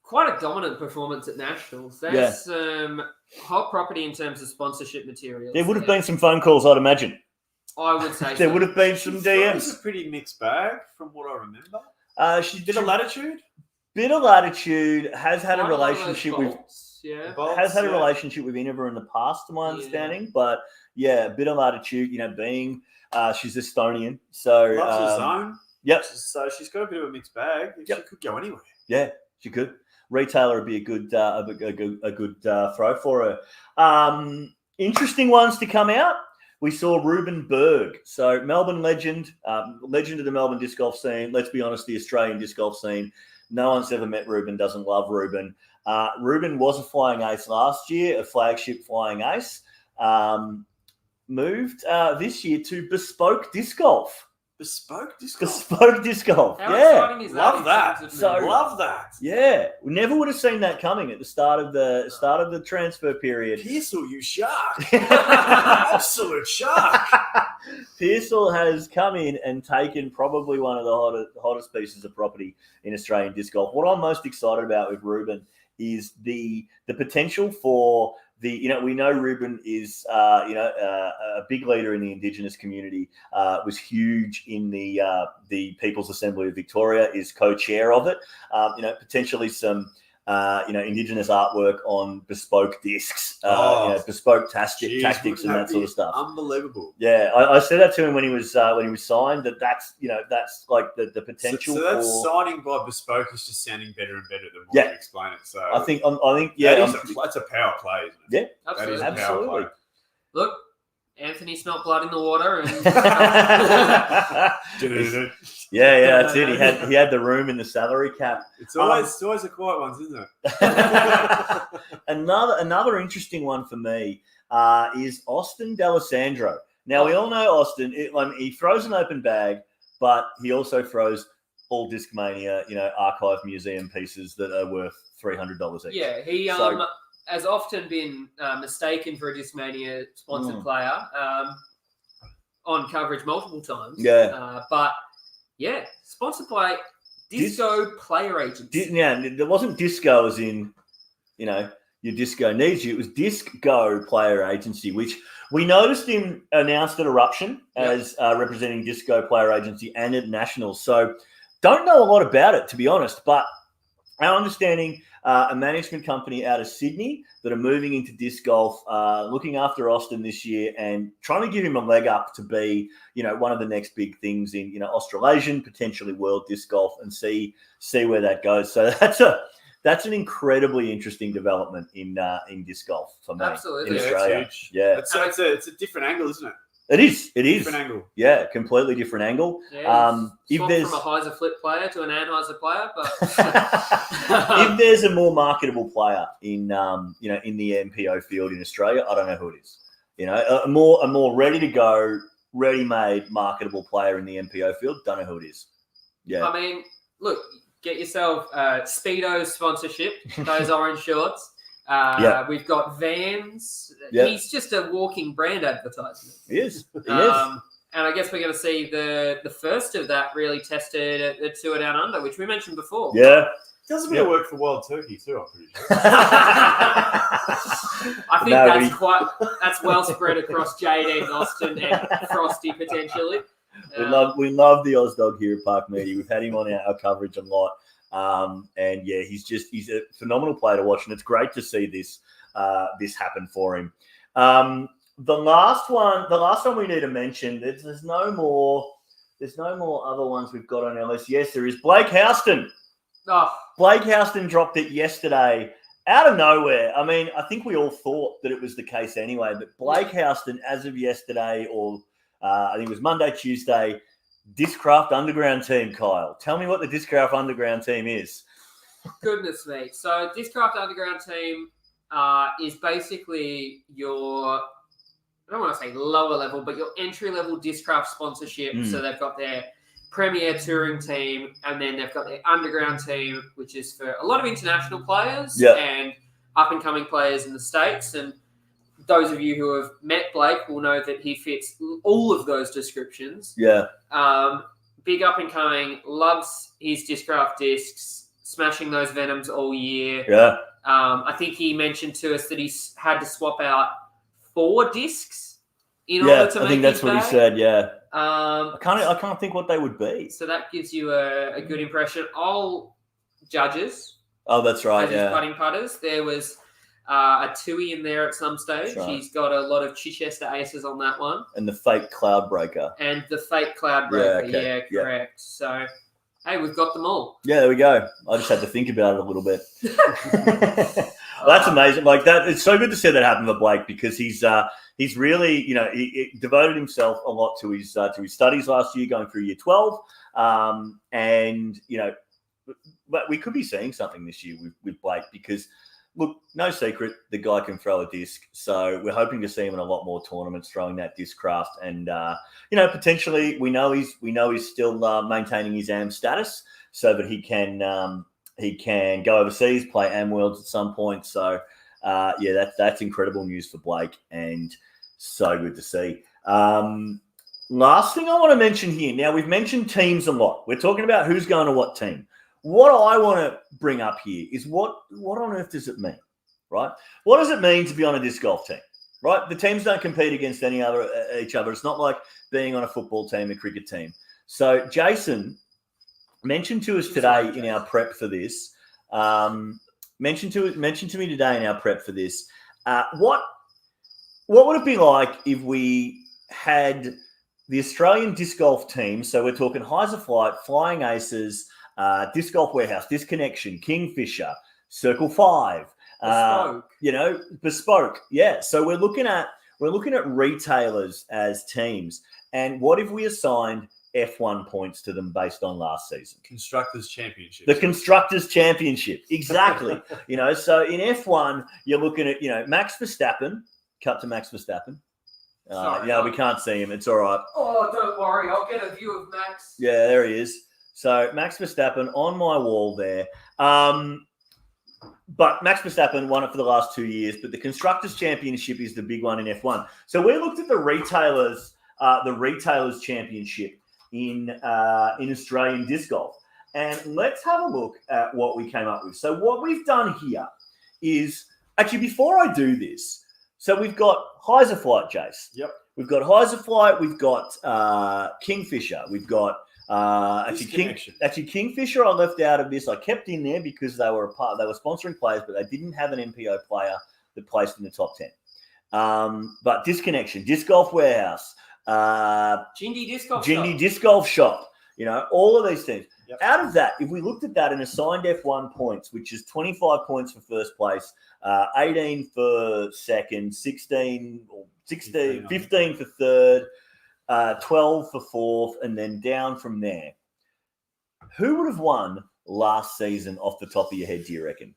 quite a dominant performance at Nationals, there's some hot property in terms of sponsorship materials. there would have been some phone calls, I'd imagine. I would say There so. would have been some It's DMs. a pretty mixed bag from what I remember. She's Bit of latitude.It of latitude. Has had a Quite lot of those relationship with. bolts, yeah. Has had a relationship with Innova in the past, to my understanding. But yeah, a bit of latitude, being she's Estonian. So Loves her zone. Yep. So she's got a bit of a mixed bag. She could go anywhere. Yeah, she could. Retailer would be a good throw for her. Interesting ones to come out. We saw Ruben Berg. So Melbourne legend of the Melbourne disc golf scene. Let's be honest, the Australian disc golf scene. No one's ever met Ruben, doesn't love Ruben. Ruben was a flying ace last year, a flagship flying ace. Moved this year to Bespoke Disc Golf. Bespoke disc golf. Bespoke disc golf. How Yeah. exciting is Love in that. terms of So- movement? Love that. Yeah. We never would have seen that coming at the start of the transfer period. Pearsall, you shark. Absolute shark. Pearsall has come in and taken probably one of the hottest pieces of property in Australian disc golf. What I'm most excited about with Ruben is the potential for we know Ruben is a big leader in the Indigenous community. Was huge in the People's Assembly of Victoria. Is co-chair of it. Potentially some Indigenous artwork on bespoke discs, bespoke tactics and that sort of stuff. Unbelievable. Yeah, I said that to him when he was signed. That's like the potential. So that's for, signing by bespoke is just sounding better and better the more you explain it. So I think that's a power play, isn't it? Yeah, That is Absolutely. a power absolutely. play. Look, Anthony smelt blood in the water, and Yeah, that's it. He had the room in the salary cap. It's always the quiet ones, isn't it? Another interesting one for me is Austin D'Alessandro. Now we all know Austin. He throws an open bag, but he also throws all Discmania, archive museum pieces that are worth $300 each. yeah, he has often been mistaken for a Discmania sponsored player on coverage multiple times. Yeah. But yeah, sponsored by Disco Player Agency. There wasn't disco as in, your disco needs you. It was Disc Go Player Agency, which we noticed him announced at Eruption as representing Disco Player Agency and at Nationals. So don't know a lot about it, to be honest, but our understanding, a management company out of Sydney that are moving into disc golf, looking after Austin this year and trying to give him a leg up to be, one of the next big things in, Australasian, potentially world disc golf, and see where that goes. So that's an incredibly interesting development in disc golf for me. Absolutely. In Yeah, Australia. it's huge. Yeah, It's a different angle, isn't it? it is. Different angle. Yeah, completely different angle. Yeah, If swapped there's from a Heiser flip player to an Anheuser player, but if there's a more marketable player in in the MPO field in Australia, I don't know who it is. A more ready to go, ready made, marketable player in the MPO field. Don't know who it is. Yeah, I mean, look, get yourself Speedo sponsorship, those orange shorts. We've got Vans. Yep. He's just a walking brand advertisement. he is. He is. And I guess we're going to see the first of that really tested at the Tour Down Under, which we mentioned before. Yeah. Does a bit of work for Wild Turkey too, I'm pretty sure. I think that's well spread across Jade, Austin, and Frosty potentially. We love the Oz Dog here at Park Media. We've had him on our coverage a lot. And yeah, he's a phenomenal player to watch, and it's great to see this happen for him. The last one we need to mention. There's no more other ones we've got on our list. Yes, there is Blake Houston. Oh, Blake Houston dropped it yesterday out of nowhere. I mean, I think we all thought that it was the case anyway, but Blake Houston, as of yesterday, or I think it was Monday, Tuesday, Discraft Underground team, Kyle. Tell me what the Discraft Underground team is. goodness me. So Discraft Underground team is basically your, I don't want to say lower level, but your entry level Discraft sponsorship. So they've got their Premier Touring team, and then they've got their Underground team, which is for a lot of international players and up and coming players in the States. And those of you who have met Blake will know that he fits all of those descriptions. Yeah. Big up and coming, loves his Discraft discs, smashing those Venoms all year. Yeah. I think he mentioned to us that he's had to swap out 4 discs in order to make I think that's his what he bag. said. Yeah. I can't think what they would be. So that gives you a good impression. All judges, Oh, that's right. as his Yeah. putting putters, there was a Tui in there at some stage. That's right. He's got a lot of Chichester aces on that one. And the fake cloud breaker. And the fake cloud breaker. Yeah, okay. Yeah, correct. So, hey, we've got them all. Yeah, there we go. I just had to think about it a little bit. Well, that's amazing. Like that, it's so good to see that happen for Blake, because he's really, he devoted himself a lot to his studies last year, going through year 12, and but we could be seeing something this year with Blake, because look, no secret, the guy can throw a disc. So we're hoping to see him in a lot more tournaments throwing that disc craft. And, potentially we know he's still maintaining his AM status so that he can go overseas, play AM Worlds at some point. So, that's incredible news for Blake and so good to see. Last thing I want to mention here. Now, we've mentioned teams a lot. We're talking about who's going to what team. What I want to bring up here is what on earth does it mean, right? What does it mean to be on a disc golf team, right? The teams don't compete against each other. It's not like being on a football team, a cricket team. So Jason mentioned to us today in our prep for this, mentioned to me today in our prep for this, what would it be like if we had the Australian disc golf team? So we're talking Heiser Flight, Flying Aces, Disc Golf Warehouse, Disconnection, Kingfisher, Circle 5, Bespoke. Yeah. So we're looking at retailers as teams. And what if we assigned F1 points to them based on last season? Constructors Championship. The Constructors Championship. Exactly. So in F1, you're looking at, Max Verstappen, cut to Max Verstappen. We can't see him. It's all right. Oh, don't worry. I'll get a view of Max. Yeah, there he is. So Max Verstappen on my wall there. But Max Verstappen won it for the last 2 years, but the Constructors Championship is the big one in F1. So we looked at the Retailers Championship in Australian disc golf. And let's have a look at what we came up with. So what we've done here is, actually, before I do this, so we've got Heiser Flight, Jace. Yep. We've got Heiser Flight. We've got Kingfisher. We've got Kingfisher I left out of this. I kept in there because they were sponsoring players, but they didn't have an MPO player that placed in the top 10. But Disconnection, Disc Golf Warehouse, Jindy Disc Golf Shop, all of these teams. Yep. Out of that, if we looked at that and assigned F1 points, which is 25 points for first place, 18 for second, 15 for third, 12 for fourth, and then down from there. Who would have won last season off the top of your head, do you reckon?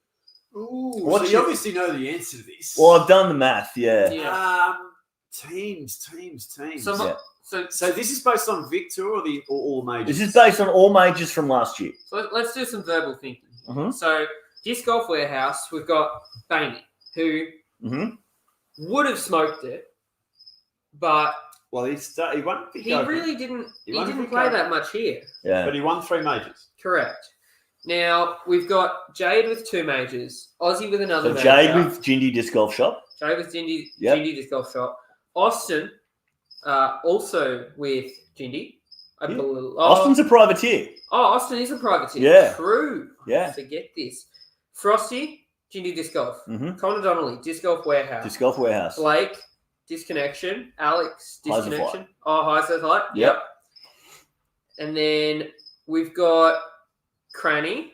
Ooh, so you obviously know the answer to this. Well, I've done the math, yeah. Teams. So this is based on Vic Tour or all majors? This is based on all majors from last year. So let's do some verbal thinking. Mm-hmm. So Disc Golf Warehouse, we've got Bainey, who would have smoked it, but he won. He really didn't. He didn't play that much here. Yeah, but he won 3 majors. Correct. Now we've got Jade with 2 majors, Aussie with another. So Jade with Jindy Disc Golf Shop. Jade with Jindy Disc Golf Shop. Austin, also with Jindy. Austin's a privateer. Oh, Austin is a privateer. Yeah. True. Yeah. Forget this. Frosty, Jindy Disc Golf. Mm-hmm. Connor Donnelly, Disc Golf Warehouse. Disc Golf Warehouse. Blake, Disconnection. Alex, Disconnection. Heiser Flight. Yep. And then we've got Cranny,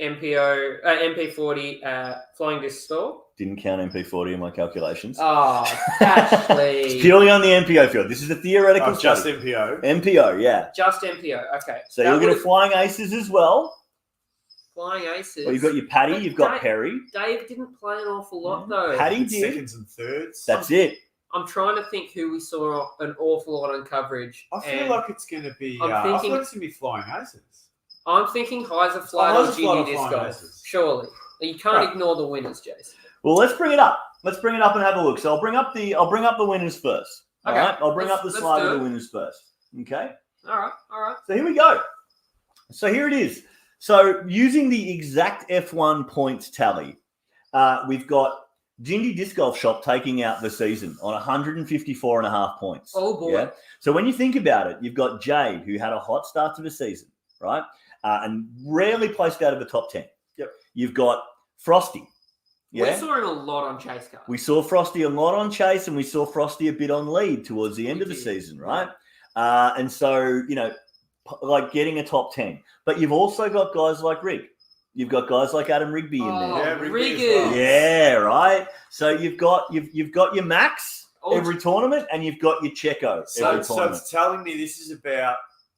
MPO, MP40, Flying Disc Store. Didn't count MP40 in my calculations. Oh, Ashley. It's purely on the MPO field. This is a theoretical just study. MPO. MPO, yeah. Just MPO, okay. So you're looking at Flying Aces as well. Flying Aces. Well, you've got your Paddy, you've got Perry. Dave didn't play an awful lot, though. Paddy did. Seconds and thirds. That's it. I'm trying to think who we saw an awful lot on coverage. I feel like it's going to be. I'm I thinking feel it's going to be Flying Aces. I'm thinking Heiser Flight or Jindy Disc Golf. Surely, you can't ignore the winners, Jason. Well, let's bring it up. Let's bring it up and have a look. So I'll bring up the winners first. Okay. All right. I'll bring up the slide of the winners first. Okay. All right. So here we go. So here it is. So using the exact F1 points tally, we've got Jindy Disc Golf Shop taking out the season on 154.5 points. Oh, boy. Yeah? So when you think about it, you've got Jade, who had a hot start to the season, right? And rarely placed out of the top 10. Yep. You've got Frosty. Yeah? We saw him a lot on Chase Card. We saw Frosty a lot on Chase, and we saw Frosty a bit on lead towards the end of the season, right? And so, like getting a top 10. But you've also got guys like Rig. You've got guys like Adam Rigby in there. Yeah, Riggers. Yeah, right. So you've got your Max every tournament, and you've got your Checo every tournament. So it's telling me this is about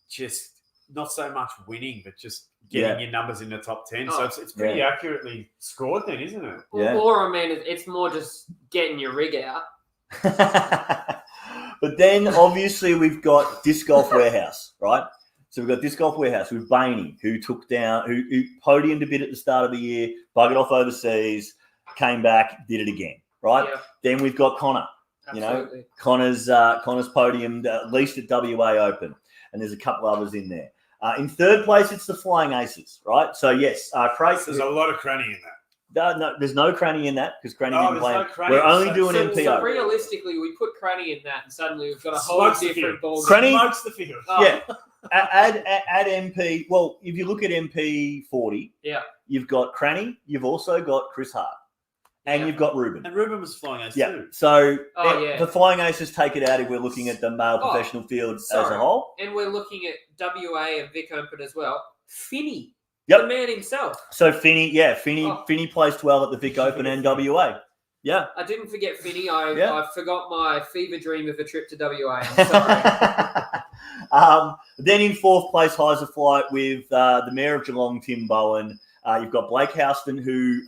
just not so much winning, but just getting your numbers in the top 10. So it's pretty accurately scored then, isn't it? Yeah. Or, I mean, it's more just getting your rig out. But then, obviously, we've got Disc Golf Warehouse, right? So we've got Disc Golf Warehouse with Bainey, who who podiumed a bit at the start of the year, buggered off overseas, came back, did it again, right? Yeah. Then we've got Connor. Absolutely. Connor's podiumed at least at WA Open, and there's a couple others in there. In third place, it's the Flying Aces, right? So yes, Craig. There's a lot of cranny in that. No, there's no cranny in that because cranny didn't play. No cranny. We're only doing MPO. So realistically, we put cranny in that, and suddenly we've got a whole different ball. Cranny smokes the field. Oh. Yeah. Add MP. Well, if you look at MP 40, you've got Cranny. You've also got Chris Hart, and you've got Ruben. And Ruben was flying ace too. So the Flying Aces take it out if we're looking at the male professional field as a whole. And we're looking at WA and Vic Open as well. Finney, the man himself. So Finney placed well at the Vic Open and WA. Yeah. I didn't forget Finney. I forgot my fever dream of a trip to WA. I'm sorry. Then in fourth place, Heiser Flight with the Mayor of Geelong, Tim Bowen. You've got Blake Houston, who,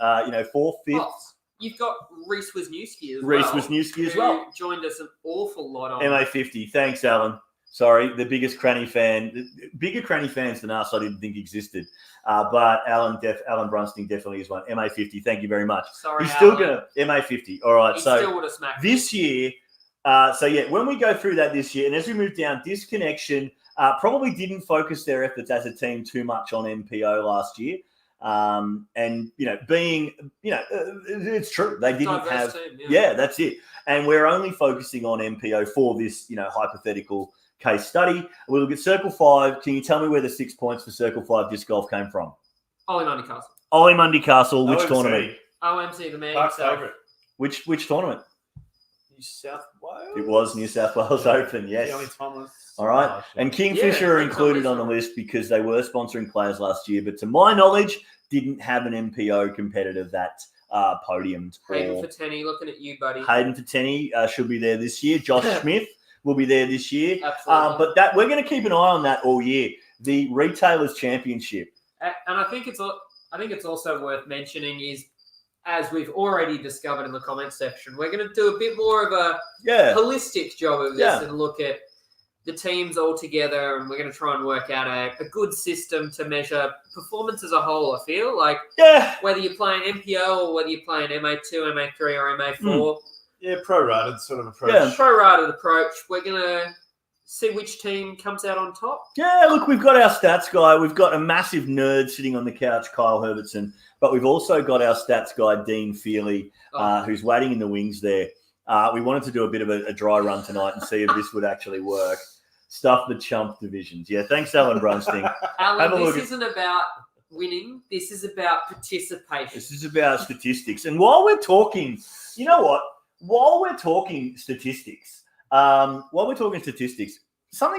fourth, fifth. Oh, you've got Reese Wisniewski as well. Reese Wisniewski as well. Who joined us an awful lot on MA50. Thanks, Alan. Sorry, the biggest Cranny fan. Bigger Cranny fans than us I didn't think existed. But Alan Brunsting definitely is one. MA50, thank you very much. Sorry, He's still going to MA50. All right, he so still would have smacked this year, when we go through that this year, and as we move down, Disconnection probably didn't focus their efforts as a team too much on MPO last year. It's true. They didn't have team, that's it. And we're only focusing on MPO for this, hypothetical case study. We'll look at Circle 5. Can you tell me where the 6 points for Circle 5 disc golf came from? Ollie Mundy Castle. Ollie Mundy Castle, which tournament? OMC, the man Park's himself. favourite. Which tournament? New South Wales. It was New South Wales Open, yes. The only Thomas. All right. And Kingfisher are included on the list because they were sponsoring players last year, but to my knowledge, didn't have an MPO competitor that podiumed. Hayden Fateni, looking at you, buddy. Hayden Fateni should be there this year. Josh Smith will be there this year. Absolutely. But that we're going to keep an eye on that all year. The Retailers Championship. And I think it's also worth mentioning is, as we've already discovered in the comment section, we're going to do a bit more of a holistic job of this and look at the teams all together, and we're going to try and work out a good system to measure performance as a whole, I feel. Like, whether you're playing MPO or whether you're playing MA2, MA3 or MA4. Yeah, prorated sort of approach. Yeah. Prorated approach. We're going to see which team comes out on top. Yeah, look, we've got our stats guy. We've got a massive nerd sitting on the couch, Kyle Herbertson. But we've also got our stats guy, Dean Feely, who's waiting in the wings there. We wanted to do a bit of a dry run tonight and see if this would actually work. Stuff the chump divisions. Yeah, thanks, Alan Brunsting. Alan, this isn't about winning. This is about participation. This is about statistics. And while we're talking, you know what? While we're talking statistics, something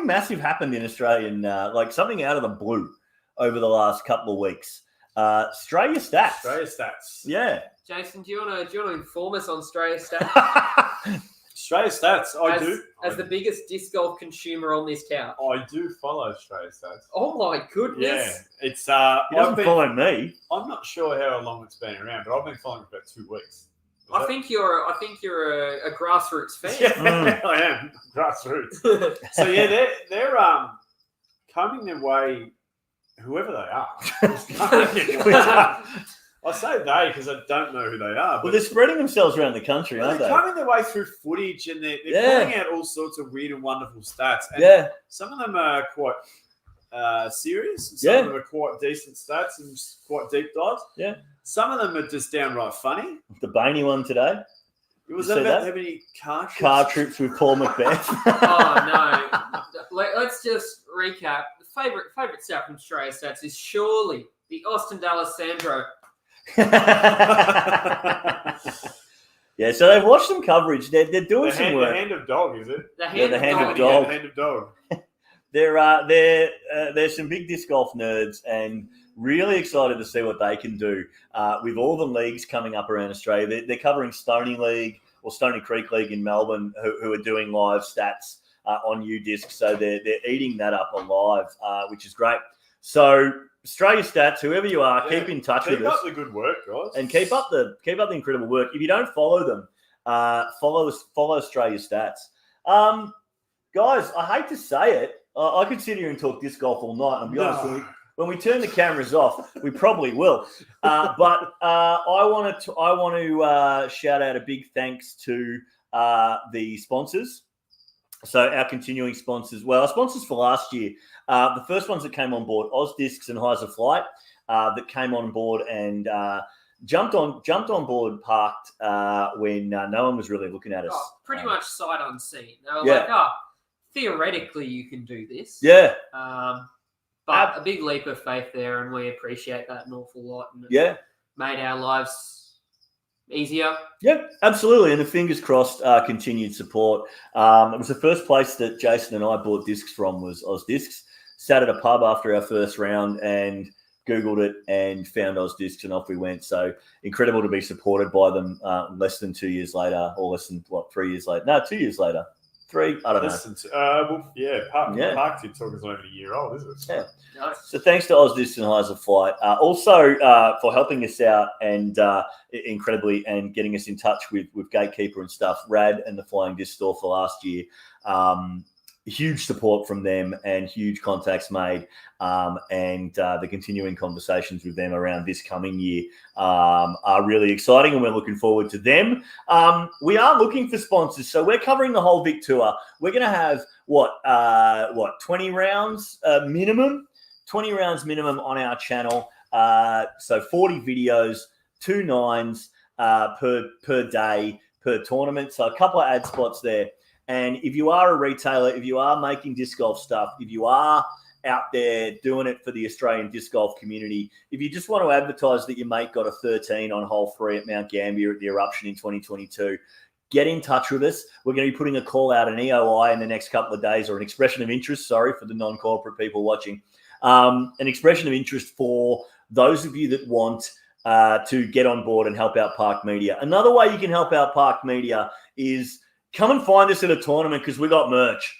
massive happened in Australian, something out of the blue over the last couple of weeks. Australia Stats. Yeah. Jason, do you want to inform us on Australia Stats? Australia Stats, I do. As the biggest disc golf consumer on this couch. I do follow Australia Stats. Oh my goodness. Yeah. It's he doesn't follow me. I'm not sure how long it's been around, but I've been following it for about 2 weeks. I think you're a grassroots fan. Yeah, I am. Grassroots. So yeah, they're combing their way, whoever they are. I say they because I don't know who they are. Well, they're spreading themselves around the country, aren't they? They're combing their way through footage and they're pulling out all sorts of weird and wonderful stats. And some of them are quite serious. Some of them are quite decent stats and quite deep dives. Yeah. Some of them are just downright funny. The Bainey one today. Was that about how many car trips? Car trips with Paul Macbeth. Oh, no. Let's just recap. The favourite stat from Australia Stats is surely the Austin Dallas Sandro. Yeah, so they've watched some coverage. They're doing some work. The hand of dog, is it? The hand of dog. The hand of dog. There's some big disc golf nerds and really excited to see what they can do with all the leagues coming up around Australia. They're covering Stony League or Stony Creek League in Melbourne, who are doing live stats on UDisc. So they're eating that up alive, which is great. So Australia Stats, whoever you are, keep in touch with us. Keep up the good work, guys, and keep up the incredible work. If you don't follow them, follow Australia Stats. Guys, I hate to say it, I could sit here and talk disc golf all night. And I'll be honest, when we turn the cameras off, we probably will. But I want to shout out a big thanks to the sponsors. So our continuing sponsors, well, our sponsors for last year, the first ones that came on board, Oz Discs and Heiser Flight, that came on board and jumped on board parked when no one was really looking at us. Pretty much sight unseen. They were like, theoretically you can do this. Yeah. But a big leap of faith there, and we appreciate that an awful lot. And made our lives easier. Yeah, absolutely. And the fingers crossed continued support. It was the first place that Jason and I bought discs from was Oz Discs. Sat at a pub after our first round and Googled it and found Oz Discs, and off we went. So incredible to be supported by them less than 2 years later, or less than, 3 years later? No, 2 years later. 3, I don't know. Park Tip Talk is not even a year old, is it? Yeah. No. So thanks to Oz Discs and Heiser Flight. Also for helping us out and incredibly and getting us in touch with Gatekeeper and stuff. Rad and the Flying Disc Store for last year. Huge support from them and huge contacts made, and the continuing conversations with them around this coming year are really exciting, and we're looking forward to them. We are looking for sponsors, so we're covering the whole Vic Tour. We're going to have 20 rounds minimum, 20 rounds minimum on our channel. So 40 videos, 2 9s per day per tournament. So a couple of ad spots there. And if you are a retailer, if you are making disc golf stuff, if you are out there doing it for the Australian disc golf community, if you just want to advertise that your mate got a 13 on hole 3 at Mount Gambier at the Eruption in 2022, get in touch with us. We're going to be putting a call out, an EOI in the next couple of days, or an expression of interest, sorry, for the non-corporate people watching. An expression of interest for those of you that want to get on board and help out Park Media. Another way you can help out Park Media is come and find us at a tournament, because we got merch.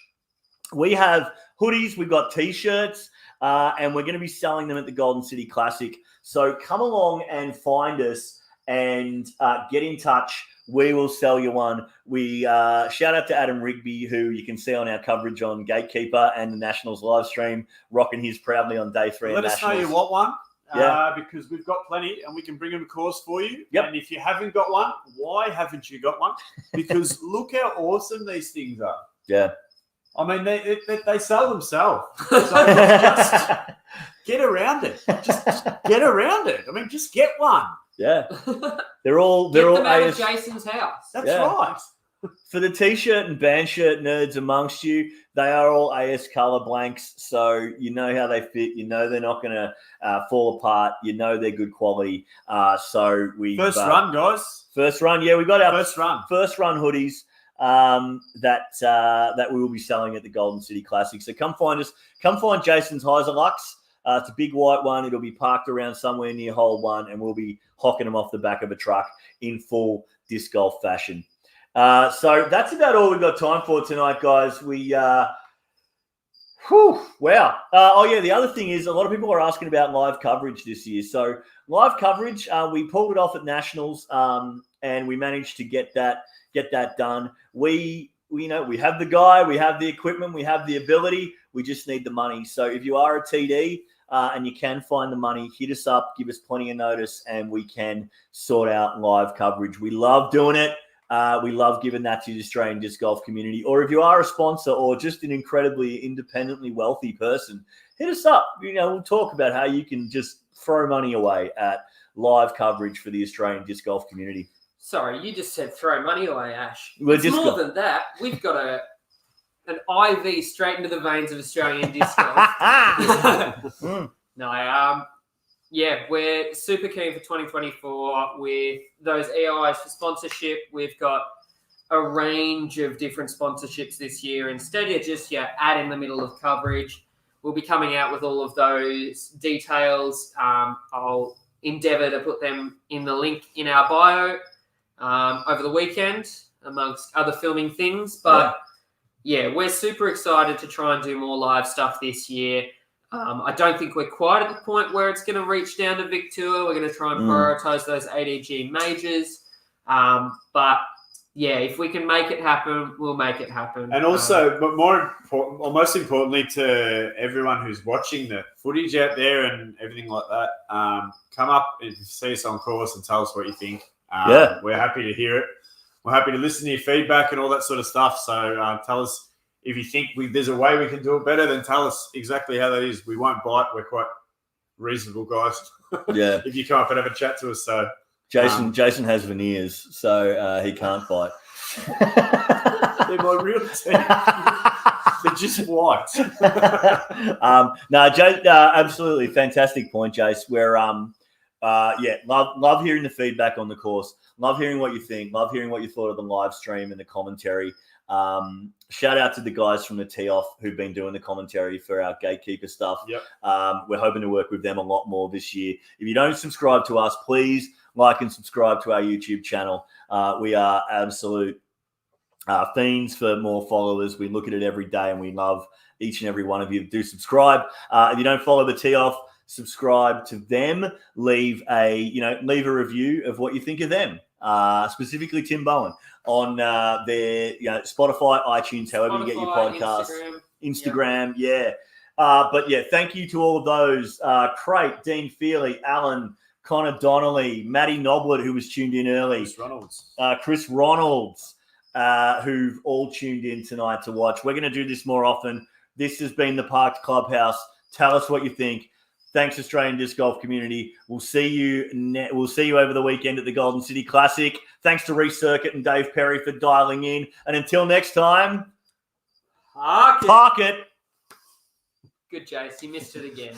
We have hoodies, we've got T-shirts, and we're going to be selling them at the Golden City Classic. So come along and find us and get in touch. We will sell you one. We shout out to Adam Rigby, who you can see on our coverage on Gatekeeper and the Nationals live stream, rocking his proudly on day 3. Let us know you want one. Yeah. Because we've got plenty and we can bring them, of course, for you. Yep. And if you haven't got one, why haven't you got one? Because look how awesome these things are. Yeah. I mean, they sell themselves. So just get around it. Just get around it. I mean, just get one. Yeah. They're all out AS. of Jason's house. That's right. For the T-shirt and band shirt nerds amongst you, they are all AS color blanks, so you know how they fit. You know they're not going to fall apart. You know they're good quality. So we first run, guys. First run, yeah, we got our first run hoodies that we will be selling at the Golden City Classic. So come find us. Come find Jason's Heiser Lux. It's a big white one. It'll be parked around somewhere near hole 1, and we'll be hocking them off the back of a truck in full disc golf fashion. So that's about all we've got time for tonight, guys. Wow. The other thing is a lot of people are asking about live coverage this year. So live coverage, we pulled it off at Nationals, and we managed to get that done. We have the guy, we have the equipment, we have the ability. We just need the money. So if you are a TD and you can find the money, hit us up, give us plenty of notice, and we can sort out live coverage. We love doing it. We love giving that to the Australian disc golf community. Or if you are a sponsor or just an incredibly independently wealthy person, hit us up. We'll talk about how you can just throw money away at live coverage for the Australian disc golf community. Sorry, you just said throw money away, Ash. It's more than that. We've got an IV straight into the veins of Australian disc golf. We're super keen for 2024 with those EIs for sponsorship. We've got a range of different sponsorships this year. Instead of just your ad in the middle of coverage, we'll be coming out with all of those details. I'll endeavour to put them in the link in our bio over the weekend, amongst other filming things. But yeah, we're super excited to try and do more live stuff this year. I don't think we're quite at the point where it's going to reach down to Vic Tour. We're going to try and prioritize those ADG majors. But yeah, if we can make it happen, we'll make it happen. And also, but more important, or most importantly, to everyone who's watching the footage out there and everything like that, come up and see us on course and tell us what you think. We're happy to hear it. We're happy to listen to your feedback and all that sort of stuff. So tell us if you think there's a way we can do it better, then tell us exactly how that is. We won't bite. We're quite reasonable guys. Yeah. If you come up and have a chat to us. So Jason has veneers, so he can't bite. They're my real teeth. They're just white. Absolutely fantastic point, Jace. We're love hearing the feedback on the course. Love hearing what you think. Love hearing what you thought of the live stream and the commentary. Shout out to the guys from the Tee Off who've been doing the commentary for our gatekeeper stuff. Yep. We're hoping to work with them a lot more this year. If you don't subscribe to us, please like and subscribe to our YouTube channel. We are absolute fiends for more followers. We look at it every day and we love each and every one of you. Do subscribe. If you don't follow the Tee Off, subscribe to them. Leave a review of what you think of them. Specifically Tim Bowen on their Spotify, iTunes, however you get your podcasts, Instagram. But thank you to all of those. Crate, Dean Feely, Alan, Connor Donnelly, Matty Noblet, who was tuned in early, Chris Ronalds, who've all tuned in tonight to watch. We're going to do this more often. This has been the Parked Clubhouse. Tell us what you think. Thanks, Australian Disc Golf community. We'll see you over the weekend at the Golden City Classic. Thanks to Reece Circuit and Dave Perry for dialing in. And until next time, Park it. Park it. Good, Jace. You missed it again.